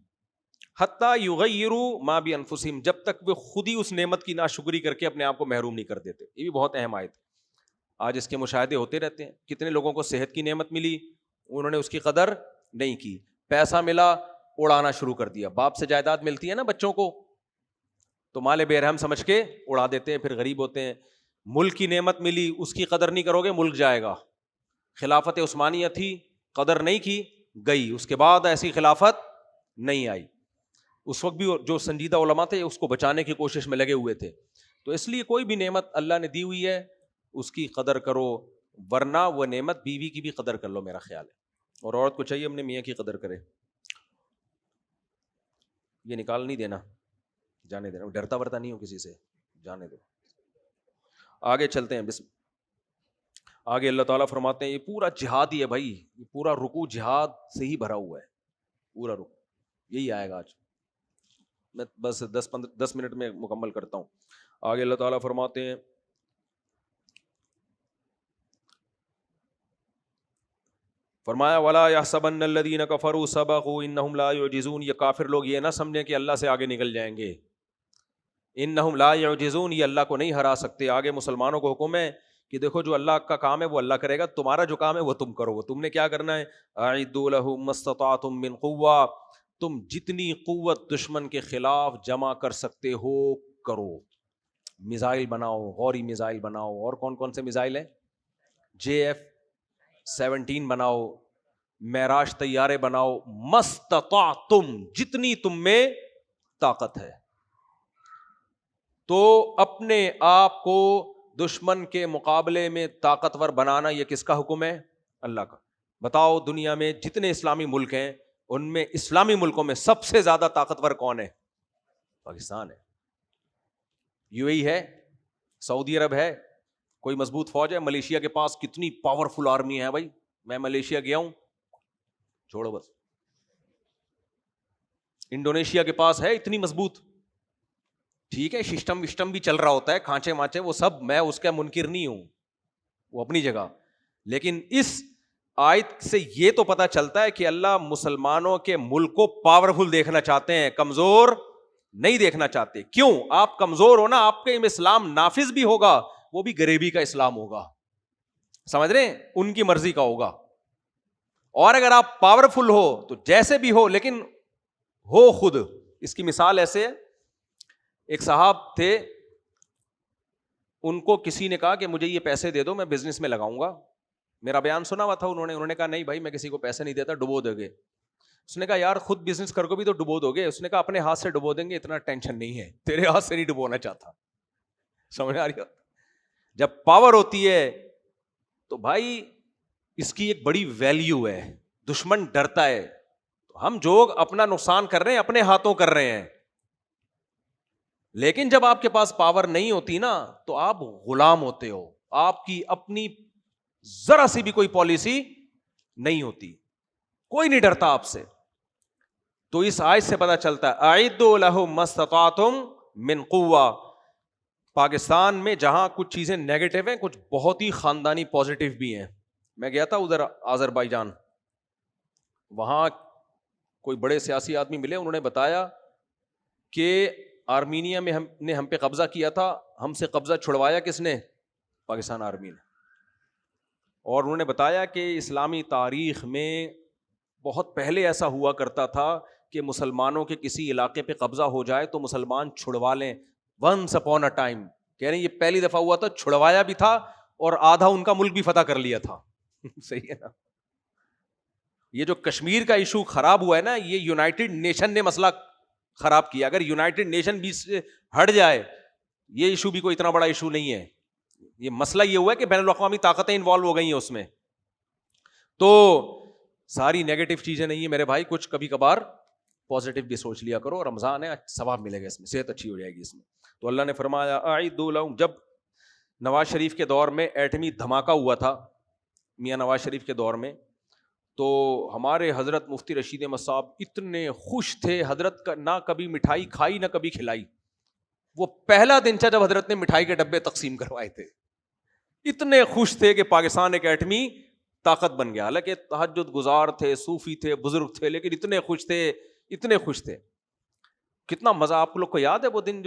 حتی یغیروا ما بانفسہم، جب تک وہ خود ہی اس نعمت کی ناشکری کر کے اپنے آپ کو محروم نہیں کر دیتے. یہ بھی بہت اہم آیت ہے. آج اس کے مشاہدے ہوتے رہتے ہیں. کتنے لوگوں کو صحت کی نعمت ملی، انہوں نے اس کی قدر نہیں کی. پیسہ ملا، اڑانا شروع کر دیا. باپ سے جائیداد ملتی ہے نا بچوں کو تو مال بے رحم سمجھ کے اڑا دیتے ہیں، پھر غریب ہوتے ہیں. ملک کی نعمت ملی، اس کی قدر نہیں کرو گے ملک جائے گا. خلافت عثمانیہ تھی، قدر نہیں کی، گئی. اس کے بعد ایسی خلافت نہیں آئی. اس وقت بھی جو سنجیدہ علماء تھے اس کو بچانے کی کوشش میں لگے ہوئے تھے. تو اس لیے کوئی بھی نعمت اللہ نے دی ہوئی ہے اس کی قدر کرو، ورنہ وہ نعمت بیوی کی بھی قدر کر لو، میرا خیال ہے. اور عورت کو چاہیے اپنے میاں کی قدر کرے. یہ نکال نہیں دینا، جانے دینا. ڈرتا ورتا نہیں ہو کسی سے، جانے دو. آگے چلتے ہیں. آگے اللہ تعالیٰ فرماتے ہیں یہ پورا جہاد ہی ہے بھائی، یہ پورا رکوع جہاد سے ہی بھرا ہوا ہے. پورا رکوع یہی آئے گا. آج میں بس 10 منٹ میں مکمل کرتا ہوں. آگے اللہ تعالیٰ فرماتے ہیں فرمایا وَلَا يَحْسَبَنَّ الَّذِينَ كَفَرُوا سَبَقُوا إِنَّهُمْ لَا يُعْجِزُونَ. یہ کافر لوگ یہ نہ سمجھیں کہ اللہ سے آگے نکل جائیں گے. انہم لا یعجزون، یہ اللہ کو نہیں ہرا سکتے. آگے مسلمانوں کو حکم ہے کہ دیکھو جو اللہ کا کام ہے وہ اللہ کرے گا، تمہارا جو کام ہے وہ تم کرو. تم نے کیا کرنا ہے؟ اعدوا لهم ما استطعتم من قوہ، تم جتنی قوت دشمن کے خلاف جمع کر سکتے ہو کرو. میزائل بناؤ، غوری میزائل بناؤ، اور کون کون سے میزائل ہیں؟ JF-17 بناؤ، معراج طیارے بناؤ. مستطعتم، جتنی تم میں طاقت ہے. تو اپنے آپ کو دشمن کے مقابلے میں طاقتور بنانا یہ کس کا حکم ہے؟ اللہ کا. بتاؤ دنیا میں جتنے اسلامی ملک ہیں ان میں اسلامی ملکوں میں سب سے زیادہ طاقتور کون ہے؟ پاکستان ہے، UAE ہے، سعودی عرب ہے. کوئی مضبوط فوج ہے؟ ملیشیا کے پاس کتنی پاورفل آرمی ہے بھائی. میں ملیشیا گیا ہوں، چھوڑو بس. انڈونیشیا کے پاس ہے اتنی مضبوط. ٹھیک ہے، سسٹم بھی چل رہا ہوتا ہے، کھانچے مانچے وہ سب، میں اس کا منکر نہیں ہوں، وہ اپنی جگہ. لیکن اس آیت سے یہ تو پتہ چلتا ہے کہ اللہ مسلمانوں کے ملک کو پاورفل دیکھنا چاہتے ہیں، کمزور نہیں دیکھنا چاہتے. کیوں؟ آپ کمزور ہو نا، آپ کے اسلام نافذ بھی ہوگا، وہ بھی غریبی کا اسلام ہوگا. سمجھ رہے ہیں؟ ان کی مرضی کا ہوگا. اور اگر آپ پاورفل ہو تو جیسے بھی ہو لیکن ہو خود. اس کی مثال ایسے ہے، ایک صاحب تھے، ان کو کسی نے کہا کہ مجھے یہ پیسے دے دو، میں بزنس میں لگاؤں گا. میرا بیان سنا ہوا تھا انہوں نے کہا نہیں بھائی میں کسی کو پیسے نہیں دیتا، ڈبو دو گے. اس نے کہا یار خود بزنس کر کو بھی تو ڈبو دو گے. اس نے کہا اپنے ہاتھ سے ڈبو دیں گے، اتنا ٹینشن نہیں ہے، تیرے ہاتھ سے نہیں ڈبونا چاہتا. سمجھ آ رہی ہے؟ جب پاور ہوتی ہے تو بھائی اس کی ایک بڑی ویلیو ہے. دشمن ڈرتا ہے. ہم جو اپنا نقصان کر رہے ہیں اپنے ہاتھوں کر رہے ہیں، لیکن جب آپ کے پاس پاور نہیں ہوتی نا تو آپ غلام ہوتے ہو. آپ کی اپنی ذرا سی بھی کوئی پالیسی نہیں ہوتی، کوئی نہیں ڈرتا آپ سے. تو اس آیت سے پتہ چلتا ہے اعدوا لهم ما استطعتم من قوہ. پاکستان میں جہاں کچھ چیزیں نیگیٹو ہیں، کچھ بہت ہی خاندانی پازیٹیو بھی ہیں. میں گیا تھا ادھر آذربائیجان، وہاں کوئی بڑے سیاسی آدمی ملے، انہوں نے بتایا کہ آرمینیا میں ہم پہ قبضہ کیا تھا، ہم سے قبضہ چھڑوایا کس نے؟ پاکستان آرمی نے. اور انہوں نے بتایا کہ اسلامی تاریخ میں بہت پہلے ایسا ہوا کرتا تھا کہ مسلمانوں کے کسی علاقے پہ قبضہ ہو جائے تو مسلمان چھڑوا لیں. ونس اپون اے ٹائم، کہہ رہے ہیں یہ پہلی دفعہ ہوا تھا، چھڑوایا بھی تھا اور آدھا ان کا ملک بھی فتح کر لیا تھا. صحیح ہے نا؟ یہ جو کشمیر کا ایشو خراب ہوا ہے نا، یہ یونائٹڈ نیشن نے مسئلہ خراب کیا. اگر یونائٹڈ نیشن بھی سے ہٹ جائے یہ ایشو بھی کوئی اتنا بڑا ایشو نہیں ہے. یہ مسئلہ یہ ہوا ہے کہ بین الاقوامی طاقتیں انوالو ہو گئی ہیں اس میں. تو ساری نیگیٹو چیزیں نہیں ہیں میرے بھائی، کچھ کبھی کبھار پازیٹیو بھی سوچ لیا کرو. رمضان ہے، ثواب ملے گا اس میں، صحت اچھی ہو جائے گی اس میں. تو اللہ نے فرمایا اعدوا لهم. جب نواز شریف کے دور میں ایٹمی دھماکہ ہوا تھا، میاں نواز شریف کے دور میں، تو ہمارے حضرت مفتی رشید احمد صاحب اتنے خوش تھے. حضرت کا نہ کبھی مٹھائی کھائی نہ کبھی کھلائی. وہ پہلا دن تھا جب حضرت نے مٹھائی کے ڈبے تقسیم کروائے تھے. اتنے خوش تھے کہ پاکستان ایک ایٹمی طاقت بن گیا. حالانکہ تہجد گزار تھے، صوفی تھے، بزرگ تھے، لیکن اتنے خوش تھے، اتنے خوش تھے. کتنا مزہ. آپ لوگ کو یاد ہے وہ دن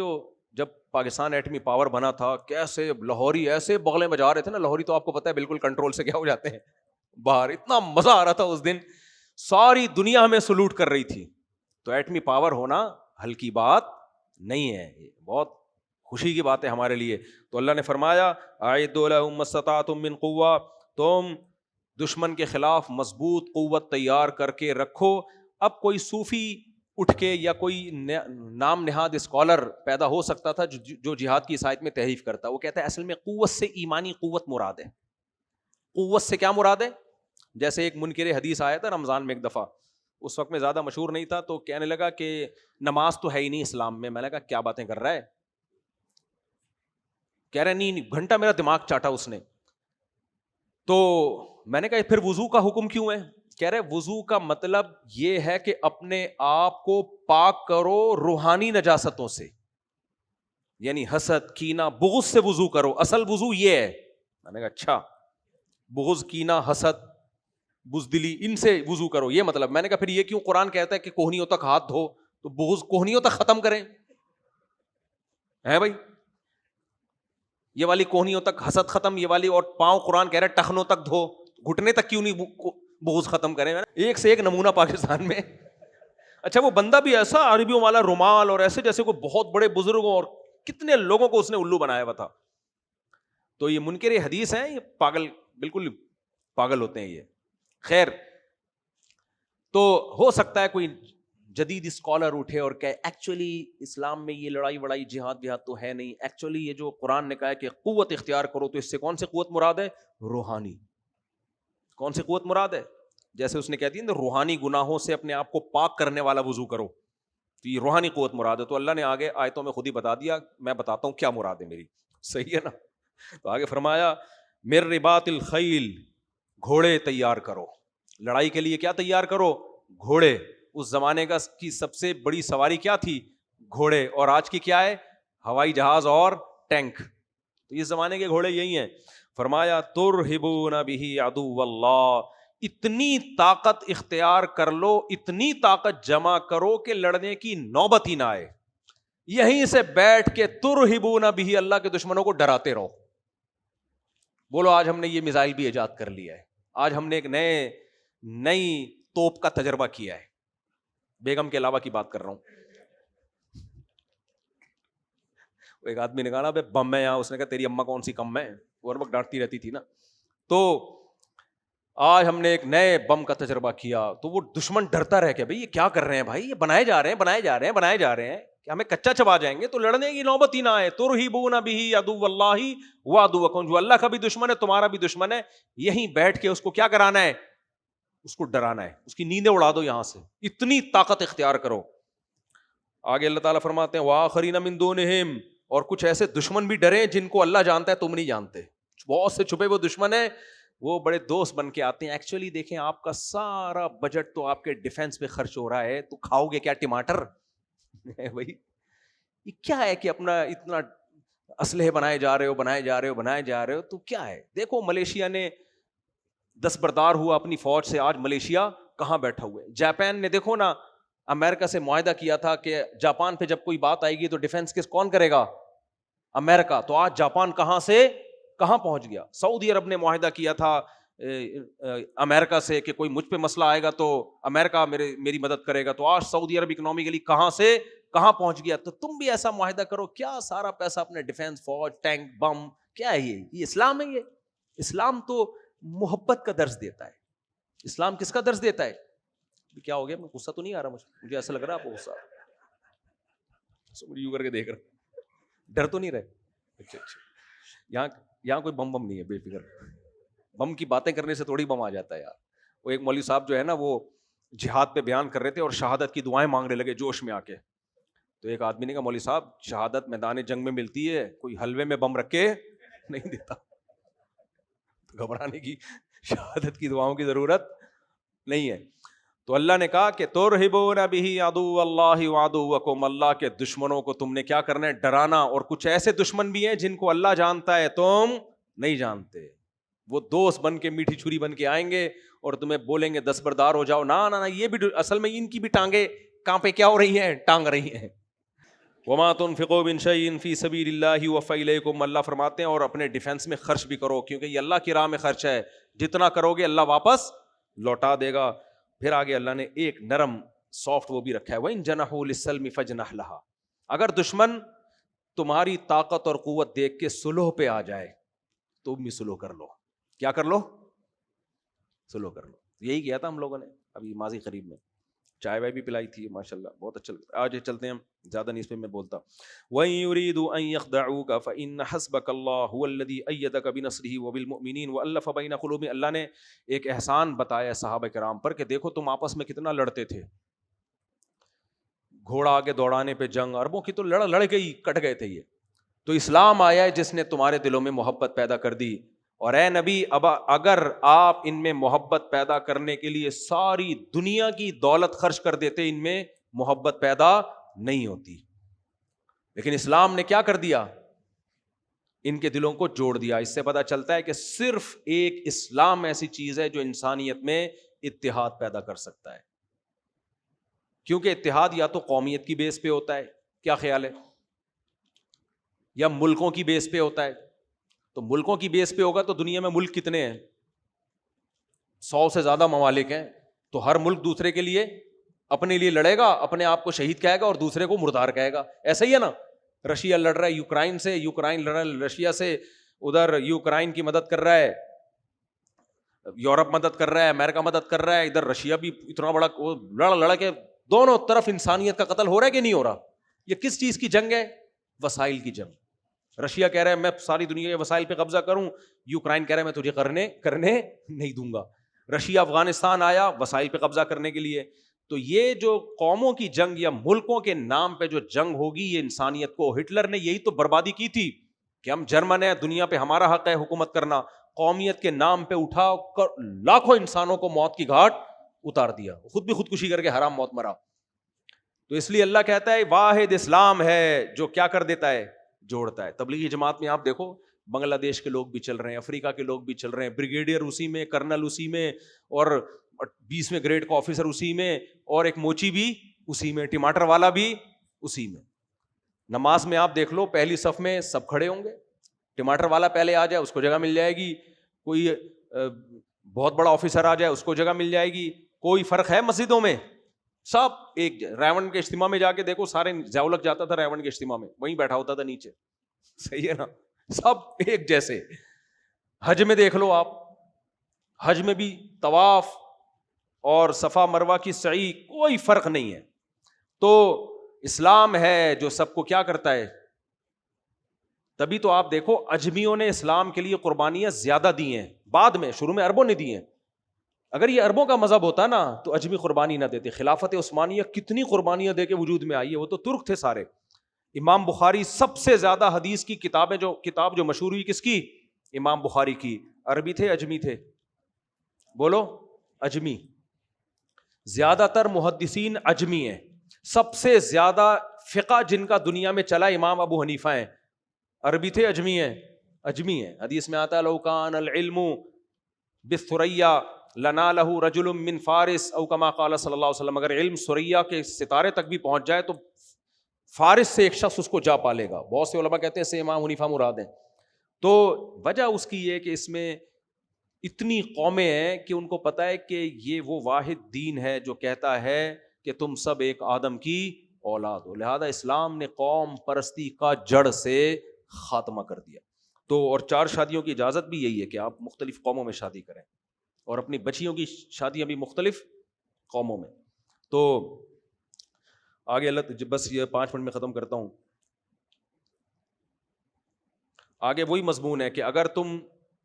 جب پاکستان ایٹمی پاور بنا تھا، کیسے لاہوری ایسے بغلیں بجا رہے تھے نا. لاہوری تو آپ کو پتہ ہے بالکل کنٹرول سے کیا ہو جاتے ہیں باہر. اتنا مزہ آ رہا تھا اس دن، ساری دنیا ہمیں سلوٹ کر رہی تھی. تو ایٹمی پاور ہونا ہلکی بات نہیں ہے، بہت خوشی کی بات ہے ہمارے لیے. تو اللہ نے فرمایا اعدوا لهم ما استطعتم من قوہ، تم دشمن کے خلاف مضبوط قوت تیار کر کے رکھو. اب کوئی صوفی اٹھ کے یا کوئی نام نہاد اسکالر پیدا ہو سکتا تھا جو جہاد کی اس آیت میں تحریف کرتا. وہ کہتا ہے اصل میں قوت سے ایمانی قوت مراد ہے. قوت سے کیا مراد ہے؟ جیسے ایک منکر حدیث آیا تھا رمضان میں ایک دفعہ، اس وقت میں زیادہ مشہور نہیں تھا، تو کہنے لگا کہ نماز تو ہے ہی نہیں اسلام میں. میں نے کہا کیا باتیں کر رہا ہے؟ کہہ رہے نہیں، گھنٹہ میرا دماغ چاٹا اس نے. تو میں نے کہا پھر وضو کا حکم کیوں ہے؟ کہہ رہے وضو کا مطلب یہ ہے کہ اپنے آپ کو پاک کرو روحانی نجاستوں سے، یعنی حسد، کینہ، بغض سے وضو کرو. اصل وضو یہ ہے. میں نے کہا اچھا، بغض، کینہ، حسد، بزدلی، ان سے وضو کرو، یہ مطلب. میں نے کہا پھر یہ کیوں قرآن کہتا ہے کہ کوہنیوں تک ہاتھ دھو؟ تو بغض کوہنیوں تک ختم کریں. ہے بھائی؟ یہ والی کوہنیوں تک حسد ختم، یہ والی، اور پاؤں قرآن کہہ رہا ہے ٹخنوں تک دھو، گھٹنے تک کیوں نہیں بغض ختم کریں؟ ایک سے ایک نمونہ پاکستان میں. اچھا وہ بندہ بھی ایسا عربیوں والا رومال اور ایسے جیسے کوئی بہت بڑے بزرگوں اور کتنے لوگوں کو اس نے الو بنایا ہوا تھا. تو یہ منکر حدیث ہیں، یہ پاگل، بالکل پاگل ہوتے ہیں یہ. خیر، تو ہو سکتا ہے کوئی جدید اسکالر اٹھے اور کہے ایکچولی اسلام میں یہ لڑائی وڑائی جہاد بہاد تو ہے نہیں، ایکچولی یہ جو قرآن نے کہا ہے کہ قوت اختیار کرو، تو اس سے کون سی قوت مراد ہے؟ روحانی. کون سی قوت مراد ہے؟ جیسے اس نے کہہ دیا روحانی گناہوں سے اپنے آپ کو پاک کرنے والا وضو کرو، تو یہ روحانی قوت مراد ہے. تو اللہ نے آگے آیتوں میں خود ہی بتا دیا، میں بتاتا ہوں کیا مراد ہے میری. صحیح ہے نا؟ تو آگے فرمایا مر رباط الخیل، گھوڑے تیار کرو لڑائی کے لیے. کیا تیار کرو؟ گھوڑے. اس زمانے کا کی سب سے بڑی سواری کیا تھی؟ گھوڑے. اور آج کی کیا ہے؟ ہوائی جہاز اور ٹینک. تو اس زمانے کے گھوڑے یہی ہیں. فرمایا ترہبون بہ عدو اللہ، اتنی طاقت اختیار کر لو، اتنی طاقت جمع کرو کہ لڑنے کی نوبت ہی نہ آئے. یہیں سے بیٹھ کے ترہبون بہ، اللہ کے دشمنوں کو ڈراتے رہو. بولو آج ہم نے یہ میزائل بھی ایجاد کر لیا ہے، آج ہم نے ایک نئی توپ کا تجربہ کیا ہے. بیگم کے علاوہ کی بات کر رہا ہوں. ایک آدمی نے کہا نا بم ہے یہاں، اس نے کہا تیری اماں کون سی کم ہے، وہ ہر وقت ڈانٹتی رہتی تھی نا. تو آج ہم نے ایک نئے بم کا تجربہ کیا. تو وہ دشمن ڈرتا رہ کہ بھائی یہ کیا کر رہے ہیں بھائی، یہ بنائے جا رہے ہیں کہ ہمیں کچا چبا جائیں گے تو لڑنے کی نوبت ہی نہ آئے. ترہبون بہ عدو اللہ وعدوکم، جو اللہ کا بھی دشمن ہے تمہارا بھی دشمن ہے، یہیں بیٹھ کے اس کو کیا کرانا ہے؟ اس کو ڈرانا ہے، اس کی نیندیں اڑا دو یہاں سے. اتنی طاقت اختیار کرو. آگے اللہ تعالیٰ فرماتے ہیں وآخرین من دونہم، اور کچھ ایسے دشمن بھی ڈرے جن کو اللہ جانتا ہے تم نہیں جانتے. بہت سے چھپے وہ دشمن ہیں، وہ بڑے دوست بن کے آتے ہیں. ایکچولی دیکھیں آپ کا سارا بجٹ تو آپ کے ڈیفنس پہ خرچ ہو رہا ہے، تو کھاؤ گے کیا ٹماٹر؟ بھائی یہ کیا ہے کہ اپنا اتنا اسلحے بنائے جا رہے ہو تو کیا ہے؟ دیکھو ملیشیا نے دستبردار ہوا اپنی فوج سے، آج ملیشیا کہاں بیٹھا ہوا ہے. جاپان نے دیکھو نا امریکہ سے معاہدہ کیا تھا کہ جاپان پہ جب کوئی بات آئے گی تو ڈیفنس کون کرے گا؟ امریکہ. تو آج جاپان کہاں سے کہاں پہنچ گیا. سعودی عرب نے معاہدہ کیا تھا امریکہ سے کہ کوئی مجھ پہ مسئلہ آئے گا تو امریکہ میری مدد کرے گا. تو آج سعودی عرب اکنامکلی کہاں سے کہاں پہنچ گیا. تو تم بھی ایسا معاہدہ کرو. کیا سارا پیسہ اپنے ڈیفنس، فوج، ٹینک، بم، کیا ہے یہ اسلام ہے؟ یہ اسلام تو محبت کا درس دیتا ہے. اسلام کس کا درس دیتا ہے؟ کیا ہو گیا؟ میں غصہ تو نہیں آ رہا مجھے ایسا لگ رہا ہے آپ کو غصہ یوں کر کے دیکھ رہا، ڈر تو نہیں رہے؟ اچھا یہاں کوئی بم نہیں ہے، بے فکر. بم کی باتیں کرنے سے تھوڑی بم آ جاتا ہے یار. وہ ایک مولوی صاحب جو ہے نا وہ جہاد پہ بیان کر رہے تھے اور شہادت کی دعائیں مانگنے لگے جوش میں آ کے. تو ایک آدمی نے کہا مولوی صاحب شہادت میدان جنگ میں ملتی ہے، کوئی حلوے میں بم رکھ کے نہیں دیتا. گھبرانے کی، شہادت کی دعاؤں کی ضرورت نہیں ہے. تو اللہ نے کہا کہ ترہبون بہ عدو اللہ وعدوکم، اللہ کے دشمنوں کو تم نے کیا کرنا ہے؟ ڈرانا. اور کچھ ایسے دشمن بھی ہیں جن کو اللہ جانتا ہے تم نہیں جانتے. وہ دوست بن کے، میٹھی چھری بن کے آئیں گے اور تمہیں بولیں گے دستبردار ہو جاؤ. نہ یہ بھی اصل میں ان کی بھی ٹانگیں کہاں پہ کیا ہو رہی ہیں؟ ٹانگ رہی ہیں. وما تنفقوا من شیء فی سبیل اللہ یوفی الیکم، اللہ فرماتے ہیں اور اپنے ڈیفنس میں خرچ بھی کرو کیونکہ یہ اللہ کی راہ میں خرچ ہے. جتنا کرو گے اللہ واپس لوٹا دے گا. پھر آگے اللہ نے ایک نرم سافٹ وہ بھی رکھا ہے، وَإِن جَنَحُوا لِلسَّلْمِ فَاجْنَحْ لَهَا، اگر دشمن تمہاری طاقت اور قوت دیکھ کے سلوح پہ آ جائے تو بھی سلوح کر لو. کیا کر لو؟ سلوح کر لو. یہی کیا تھا ہم لوگوں نے ابھی ماضی قریب میں، چائے وائے بھی پلائی تھی ماشاءاللہ، بہت اچھا لگتا ہے. آج چلتے ہیں، زیادہ نہیں اس پہ میں بولتا. وَإِن يُرِيدُوا أَن يَخْدَعُوكَ فَإِنَّ حَسْبَكَ اللَّهُ هُوَ الَّذِي أَيَّدَكَ بِنَصْرِهِ وَبِالْمُؤْمِنِينَ وَأَلَّفَ بَيْنَ قُلُوبِهِمْ. اللہ نے ایک احسان بتایا صحابہ کرام پر کہ دیکھو تم آپس میں کتنا لڑتے تھے، گھوڑا آگے دوڑانے پہ جنگ، عربوں کی تو لڑ گئی، کٹ گئے تھے یہ. تو اسلام آیا ہے جس نے تمہارے دلوں میں محبت پیدا کر دی. اور اے نبی اب اگر آپ ان میں محبت پیدا کرنے کے لیے ساری دنیا کی دولت خرچ کر دیتے، ان میں محبت پیدا نہیں ہوتی. لیکن اسلام نے کیا کر دیا؟ ان کے دلوں کو جوڑ دیا. اس سے پتہ چلتا ہے کہ صرف ایک اسلام ایسی چیز ہے جو انسانیت میں اتحاد پیدا کر سکتا ہے. کیونکہ اتحاد یا تو قومیت کی بیس پہ ہوتا ہے. کیا خیال ہے؟ یا ملکوں کی بیس پہ ہوتا ہے؟ تو ملکوں کی بیس پہ ہوگا تو دنیا میں ملک کتنے ہیں؟ 100 سے زیادہ ممالک ہیں. تو ہر ملک دوسرے کے لیے اپنے لیے لڑے گا, اپنے آپ کو شہید کہے گا اور دوسرے کو مردار کہے گا. ایسا ہی ہے نا, رشیا لڑ رہا ہے یوکرائن سے, یوکرائن لڑ رہا ہے رشیا سے, ادھر یوکرائن کی مدد کر رہا ہے, یورپ مدد کر رہا ہے, امریکہ مدد کر رہا ہے, ادھر رشیا بھی اتنا بڑا لڑ کے دونوں طرف انسانیت کا قتل ہو رہا ہے کہ نہیں ہو رہا؟ یہ کس چیز کی جنگ ہے؟ وسائل کی جنگ. رشیا کہہ رہا ہے میں ساری دنیا کے وسائل پہ قبضہ کروں, یوکرائن کہہ رہا ہے میں تجھے کرنے نہیں دوں گا. رشیا افغانستان آیا وسائل پہ قبضہ کرنے کے لیے. تو یہ جو قوموں کی جنگ یا ملکوں کے نام پہ جو جنگ ہوگی, یہ انسانیت کو, ہٹلر نے یہی تو بربادی کی تھی کہ ہم جرمن ہیں, دنیا پہ ہمارا حق ہے حکومت کرنا. قومیت کے نام پہ اٹھا کر لاکھوں انسانوں کو موت کی گھاٹ اتار دیا, خود بھی خودکشی کر کے حرام موت مرا. تو اس لیے اللہ کہتا ہے واحد اسلام ہے جو کیا کر دیتا ہے, جوڑتا ہے. تبلیغی جماعت میں آپ دیکھو بنگلہ دیش کے لوگ بھی چل رہے ہیں, افریقہ کے لوگ بھی چل رہے ہیں, بریگیڈیئر اسی میں, کرنل اسی میں, اور 20ویں گریڈ کا آفیسر اسی میں, اور ایک موچی بھی اسی میں, ٹماٹر والا بھی اسی میں. نماز میں آپ دیکھ لو پہلی صف میں سب کھڑے ہوں گے, ٹماٹر والا پہلے آ جائے اس کو جگہ مل جائے گی, کوئی بہت بڑا آفیسر آ جائے اس کو جگہ مل جائے گی. کوئی فرق ہے مسجدوں میں؟ سب ایک. ریون کے اجتماع میں جا کے دیکھو, سارے زیولک جاتا تھا ریون کے اجتماع میں, وہیں بیٹھا ہوتا تھا نیچے, صحیح ہے نا, سب ایک جیسے. حج میں دیکھ لو آپ, حج میں بھی طواف اور صفا مروہ کی سعی کوئی فرق نہیں ہے. تو اسلام ہے جو سب کو کیا کرتا ہے. تبھی تو آپ دیکھو اجمیوں نے اسلام کے لیے قربانیاں زیادہ دی ہیں, بعد میں, شروع میں عربوں نے دی ہیں. اگر یہ عربوں کا مذہب ہوتا نا تو اجمی قربانی نہ دیتے. خلافت عثمانیہ کتنی قربانیاں دے کے وجود میں آئی ہے, وہ تو ترک تھے سارے. امام بخاری سب سے زیادہ حدیث کی کتاب جو مشہور ہوئی کس کی؟ امام بخاری کی. عربی تھے اجمی تھے؟ بولو, اجمی. زیادہ تر محدثین اجمی ہیں. سب سے زیادہ فقہ جن کا دنیا میں چلا امام ابو حنیفہ ہیں, عربی تھے اجمی ہیں؟ اجمی ہیں. حدیث میں آتا ہے لو کان العلم بالثریا لنالہ رجل من فارس او کما قال صلی اللہ علیہ وسلم, اگر علم ثریا کے ستارے تک بھی پہنچ جائے تو فارس سے ایک شخص اس کو جا پالے گا. بہت سے علماء کہتے ہیں سے امام حنیفہ مراد ہیں. تو وجہ اس کی یہ کہ اس میں اتنی قومیں ہیں کہ ان کو پتہ ہے کہ یہ وہ واحد دین ہے جو کہتا ہے کہ تم سب ایک آدم کی اولاد ہو. لہذا اسلام نے قوم پرستی کا جڑ سے خاتمہ کر دیا. تو اور 4 شادیوں کی اجازت بھی یہی ہے کہ آپ مختلف قوموں میں شادی کریں, اور اپنی بچیوں کی شادیاں بھی مختلف قوموں میں. تو آگے اللہ, بس یہ 5 منٹ میں ختم کرتا ہوں. آگے وہی مضمون ہے کہ اگر تم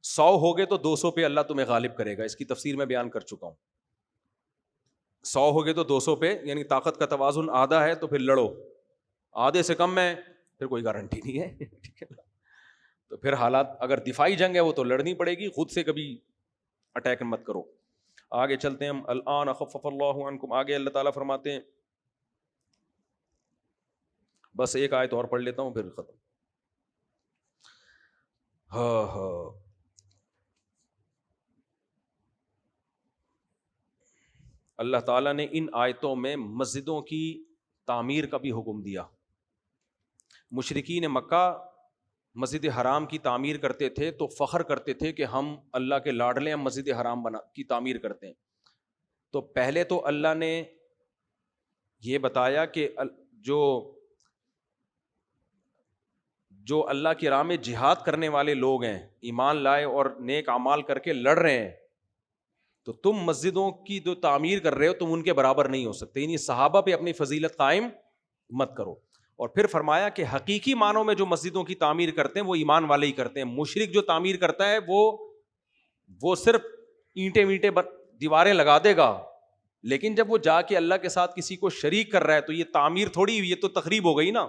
100 ہوگے تو 200 پہ اللہ تمہیں غالب کرے گا. اس کی تفسیر میں بیان کر چکا ہوں. 100 ہوگے تو 200 پہ, یعنی طاقت کا توازن آدھا ہے تو پھر لڑو, آدھے سے کم ہے پھر کوئی گارنٹی نہیں ہے, ٹھیک ہے نا. تو پھر حالات, اگر دفاعی جنگ ہے وہ تو لڑنی پڑے گی, خود سے کبھی اٹیک مت کرو. آگے چلتے ہیں ہم. الان خفف اللہ عنکم, آگے اللہ تعالیٰ فرماتے ہیں, بس ایک آیت اور پڑھ لیتا ہوں پھر ختم. اللہ تعالیٰ نے ان آیتوں میں مسجدوں کی تعمیر کا بھی حکم دیا. مشرکین مکہ مسجد حرام کی تعمیر کرتے تھے تو فخر کرتے تھے کہ ہم اللہ کے لاڈلے, ہم مسجد حرام کی تعمیر کرتے ہیں. تو پہلے تو اللہ نے یہ بتایا کہ جو اللہ کی راہ میں جہاد کرنے والے لوگ ہیں, ایمان لائے اور نیک اعمال کر کے لڑ رہے ہیں, تو تم مسجدوں کی جو تعمیر کر رہے ہو تم ان کے برابر نہیں ہو سکتے. یعنی صحابہ پہ اپنی فضیلت قائم مت کرو. اور پھر فرمایا کہ حقیقی معنوں میں جو مسجدوں کی تعمیر کرتے ہیں وہ ایمان والے ہی کرتے ہیں. مشرک جو تعمیر کرتا ہے وہ صرف اینٹیں وینٹیں دیواریں لگا دے گا, لیکن جب وہ جا کے اللہ کے ساتھ کسی کو شریک کر رہا ہے تو یہ تعمیر تھوڑی, یہ تو تخریب ہو گئی نا.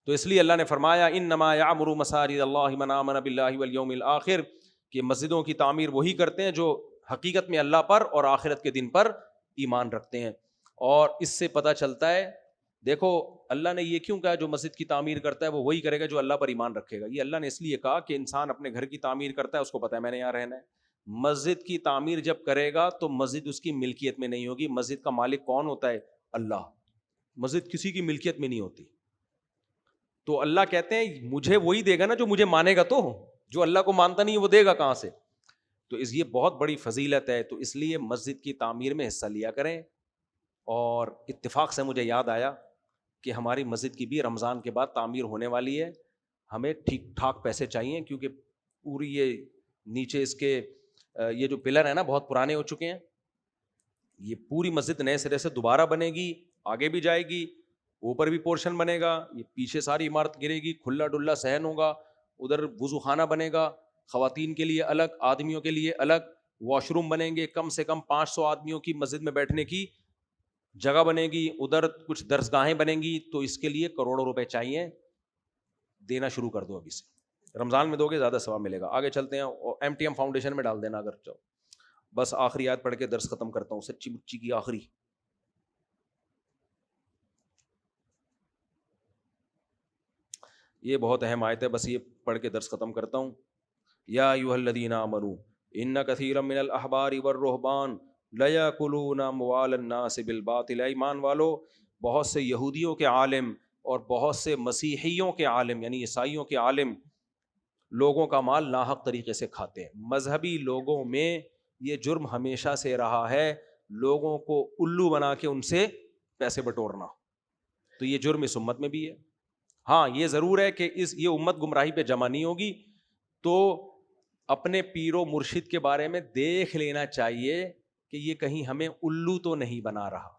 تو اس لیے اللہ نے فرمایا انما یعمر مساجد اللہ من آمن باللہ والیوم الآخر, کہ مسجدوں کی تعمیر وہی کرتے ہیں جو حقیقت میں اللہ پر اور آخرت کے دن پر ایمان رکھتے ہیں. اور اس سے پتہ چلتا ہے, دیکھو اللہ نے یہ کیوں کہا جو مسجد کی تعمیر کرتا ہے وہ وہی کرے گا جو اللہ پر ایمان رکھے گا. یہ اللہ نے اس لیے کہا کہ انسان اپنے گھر کی تعمیر کرتا ہے, اس کو پتہ ہے میں نے یہاں رہنا ہے. مسجد کی تعمیر جب کرے گا تو مسجد اس کی ملکیت میں نہیں ہوگی. مسجد کا مالک کون ہوتا ہے؟ اللہ. مسجد کسی کی ملکیت میں نہیں ہوتی. تو اللہ کہتے ہیں مجھے وہی دے گا نا جو مجھے مانے گا، تو جو اللہ کو مانتا نہیں وہ دے گا کہاں سے؟ تو یہ بہت بڑی فضیلت ہے. تو اس لیے مسجد کی تعمیر میں حصہ لیا کریں. اور اتفاق سے مجھے یاد آیا کہ ہماری مسجد کی بھی رمضان کے بعد تعمیر ہونے والی ہے. ہمیں ٹھیک ٹھاک پیسے چاہیے کیونکہ پوری یہ نیچے اس کے یہ جو پلر ہیں نا بہت پرانے ہو چکے ہیں. یہ پوری مسجد نئے سرے سے دوبارہ بنے گی, آگے بھی جائے گی, اوپر بھی پورشن بنے گا, یہ پیچھے ساری عمارت گرے گی, کھلا ڈلا صحن ہوگا, ادھر وضو خانہ بنے گا, خواتین کے لیے الگ, آدمیوں کے لیے الگ, واش روم بنیں گے, کم سے کم 500 آدمیوں کی مسجد میں بیٹھنے کی جگہ بنے گی, ادھر کچھ درسگاہیں بنیں گی. تو اس کے لیے کروڑوں روپے چاہیے, دینا شروع کر دو ابھی سے. رمضان میں دو گے زیادہ ثواب ملے گا. آگے چلتے ہیں, MTM فاؤنڈیشن میں ڈال دینا اگر چاہو. بس آخری آیت پڑھ کے درس ختم کرتا ہوں, سچی مچی کی آخری. یہ بہت اہم آیت ہے, بس یہ پڑھ کے درس ختم کرتا ہوں. یا ایھا الذین آمنوا ان کثیرا من الاحبار والرہبان لیاکلون اموال الناس بالباطل. ایمان والو, بہت سے یہودیوں کے عالم اور بہت سے مسیحیوں کے عالم یعنی عیسائیوں کے عالم لوگوں کا مال ناحق طریقے سے کھاتے ہیں. مذہبی لوگوں میں یہ جرم ہمیشہ سے رہا ہے, لوگوں کو الو بنا کے ان سے پیسے بٹورنا. تو یہ جرم اس امت میں بھی ہے. ہاں یہ ضرور ہے کہ یہ امت گمراہی پہ جمع نہیں ہوگی, تو اپنے پیر و مرشد کے بارے میں دیکھ لینا چاہیے کہ یہ کہیں ہمیں الو تو نہیں بنا رہا.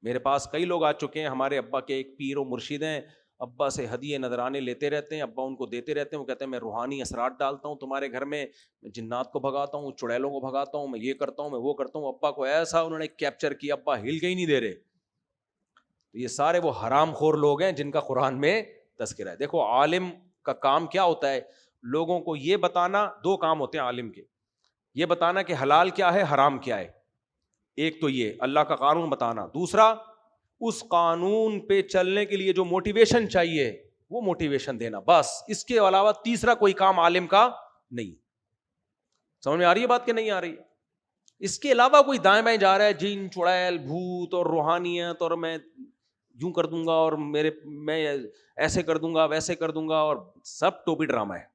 میرے پاس کئی لوگ آ چکے ہیں, ہمارے ابا کے ایک پیر و مرشد ہیں, ابا سے ہدیے نذرانے لیتے رہتے ہیں, ابا ان کو دیتے رہتے ہیں, وہ کہتے ہیں میں روحانی اثرات ڈالتا ہوں تمہارے گھر میں جنات کو بھگاتا ہوں, چڑیلوں کو بھگاتا ہوں, میں یہ کرتا ہوں, میں وہ کرتا ہوں. ابا کو ایسا انہوں نے کیپچر کیا, ابا ہل کے ہی نہیں دے رہے. تو یہ سارے وہ حرام خور لوگ ہیں جن کا قرآن میں تذکرہ ہے. دیکھو عالم کا کام کیا ہوتا ہے, لوگوں کو یہ بتانا. دو کام ہوتے ہیں عالم کے, یہ بتانا کہ حلال کیا ہے حرام کیا ہے, ایک تو یہ اللہ کا قانون بتانا, دوسرا اس قانون پہ چلنے کے لیے جو موٹیویشن چاہیے وہ موٹیویشن دینا. بس اس کے علاوہ تیسرا کوئی کام عالم کا نہیں. سمجھ میں آ رہی ہے بات کہ نہیں آ رہی؟ اس کے علاوہ کوئی دائیں بائیں جا رہا ہے, جن چڑیل بھوت اور روحانیت, اور میں یوں کر دوں گا اور میں ایسے کر دوں گا ویسے کر دوں گا, اور سب ٹوپی ڈرامہ ہے.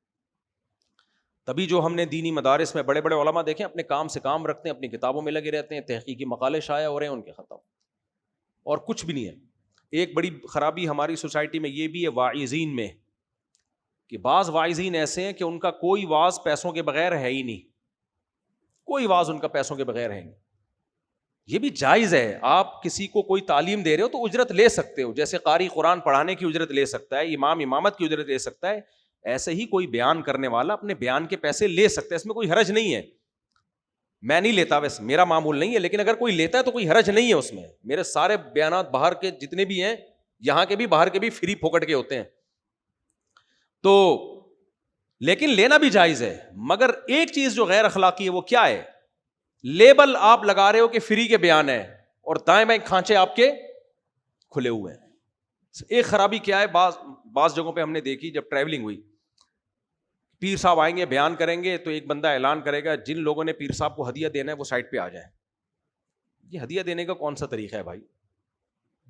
تبھی جو ہم نے دینی مدارس میں بڑے بڑے علماء دیکھیں اپنے کام سے کام رکھتے ہیں, اپنی کتابوں میں لگے رہتے ہیں, تحقیقی مقالے شائع ہو رہے ہیں ان کے, ختم, اور کچھ بھی نہیں ہے. ایک بڑی خرابی ہماری سوسائٹی میں یہ بھی ہے واعظین میں, کہ بعض واعظین ایسے ہیں کہ ان کا کوئی واعظ پیسوں کے بغیر ہے ہی نہیں, کوئی واعظ ان کا پیسوں کے بغیر ہے نہیں. یہ بھی جائز ہے, آپ کسی کو کوئی تعلیم دے رہے ہو تو اجرت لے سکتے ہو, جیسے قاری قرآن پڑھانے کی اجرت لے سکتا ہے, امام امامت کی اجرت لے سکتا ہے, ایسے ہی کوئی بیان کرنے والا اپنے بیان کے پیسے لے سکتا ہے, اس میں کوئی حرج نہیں ہے. میں نہیں لیتا, ویسے میرا معمول نہیں ہے, لیکن اگر کوئی لیتا ہے تو کوئی حرج نہیں ہے اس میں. میرے سارے بیانات باہر کے جتنے بھی ہیں, یہاں کے بھی باہر کے بھی, فری پھوکٹ کے ہوتے ہیں. تو لیکن لینا بھی جائز ہے, مگر ایک چیز جو غیر اخلاقی ہے وہ کیا ہے, لیبل آپ لگا رہے ہو کہ فری کے بیان ہے اور دائیں بائیں کھانچے آپ کے کھلے ہوئے ہیں. ایک خرابی کیا ہے, بعض جگہوں پہ ہم نے دیکھی, جب ٹریولنگ ہوئی, پیر صاحب آئیں گے بیان کریں گے تو ایک بندہ اعلان کرے گا جن لوگوں نے پیر صاحب کو ہدیہ دینا ہے وہ سائڈ پہ آ جائیں. یہ ہدیہ دینے کا کون سا طریقہ ہے بھائی؟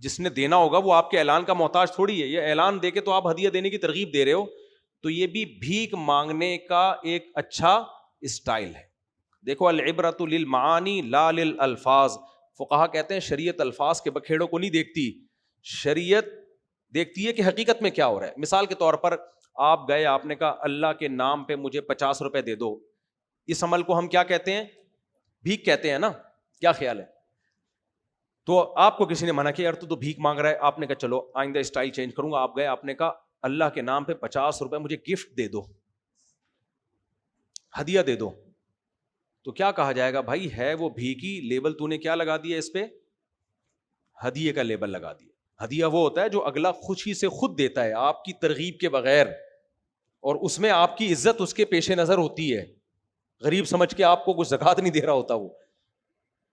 جس نے دینا ہوگا وہ آپ کے اعلان کا محتاج تھوڑی ہے, یہ اعلان دے کے تو آپ ہدیہ دینے کی ترغیب دے رہے ہو. تو یہ بھی بھیک مانگنے کا ایک اچھا اسٹائل ہے. دیکھو العبرۃ للمعانی لا للالفاظ. فقہا کہتے ہیں شریعت الفاظ کے بکھیڑوں کو نہیں دیکھتی, شریعت دیکھتی ہے کہ حقیقت میں کیا ہو رہا ہے. مثال کے طور پر آپ گئے, آپ نے کہا اللہ کے نام پہ مجھے 50 روپے دے دو, اس عمل کو ہم کیا کہتے ہیں؟ بھیک کہتے ہیں نا. کیا خیال ہے؟ تو آپ کو کسی نے منع کیا, یار تو بھیک مانگ رہا ہے, آپ نے کہا چلو آئندہ اسٹائل چینج کروں گا. آپ گئے, آپ نے کہا اللہ کے نام پہ 50 روپے مجھے گفٹ دے دو, ہدیہ دے دو. تو کیا کہا جائے گا؟ بھائی ہے وہ بھیکی, لیبل تو نے کیا لگا دیا اس پہ؟ ہدیے کا لیبل لگا دیا. ہدیہ وہ ہوتا ہے جو اگلا خوشی سے خود دیتا ہے, آپ کی ترغیب کے بغیر, اور اس میں آپ کی عزت اس کے پیش نظر ہوتی ہے, غریب سمجھ کے آپ کو کچھ زکوٰۃ نہیں دے رہا ہوتا وہ.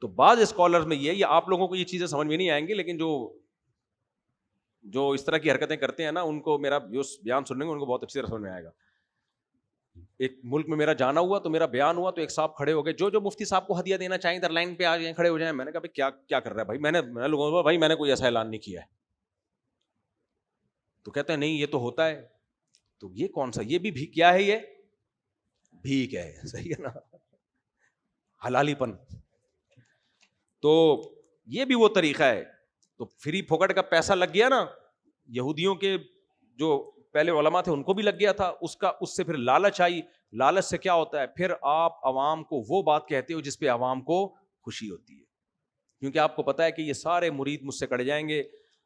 تو بعض اسکالر میں یہ آپ لوگوں کو یہ چیزیں سمجھ میں نہیں آئیں گی, لیکن جو اس طرح کی حرکتیں کرتے ہیں نا, ان کو میرا بیان سننے گے ان کو بہت اچھی طرح سمجھ میں آئے گا. ایک ملک میں میرا جانا ہوا تو میرا بیان ہوا, تو ایک صاحب کھڑے ہو گئے, جو مفتی صاحب کو ہدیہ دینا چاہیں ادھر لائن پہ آ جائیں, کھڑے ہو جائیں. میں نے کہا بھائی کیا کر رہا ہے بھائی؟ میں نے لوگوں کو بھائی میں نے کوئی ایسا اعلان نہیں کیا ہے. تو کہتے ہیں نہیں یہ تو ہوتا ہے. تو یہ کون سا, یہ بھی کیا ہے, یہ بھیک ہے, صحیح ہے نا, حلالی پن. تو یہ بھی وہ طریقہ ہے. تو فری پھوکٹ کا پیسہ لگ گیا نا, یہودیوں کے جو پہلے علماء تھے ان کو بھی لگ گیا تھا, اس سے پھر لالچ آئی. لالچ سے کیا ہوتا ہے, پھر آپ عوام کو وہ بات کہتے ہو جس پہ عوام کو خوشی ہوتی ہے, کیونکہ آپ کو پتا ہے کہ یہ سارے مرید مجھ سے کٹ جائیں گے.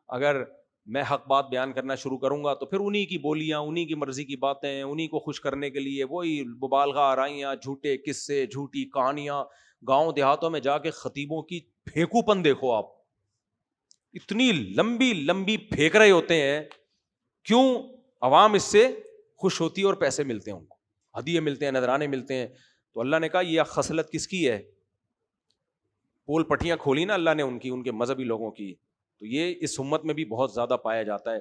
اگر میں حق بات بیان کرنا شروع کروں گا تو پھر انہی کی بولیاں, انہی کی مرضی کی باتیں, انہی کو خوش کرنے کے لیے وہی مبالغہ آرائیاں, جھوٹے قصے, جھوٹی کہانیاں. گاؤں دیہاتوں میں جا کے خطیبوں کی پھینکو پن دیکھو آپ, اتنی لمبی لمبی پھینک رہے ہوتے ہیں. کیوں؟ عوام اس سے خوش ہوتی ہے اور پیسے ملتے ہیں, ان کو ہدیے ملتے ہیں, نذرانے ملتے ہیں. تو اللہ نے کہا یہ خصلت کس کی ہے؟ پول پٹیاں کھولی نا اللہ نے ان کی, ان کے مذہبی لوگوں کی. تو یہ اس امت میں بھی بہت زیادہ پایا جاتا ہے.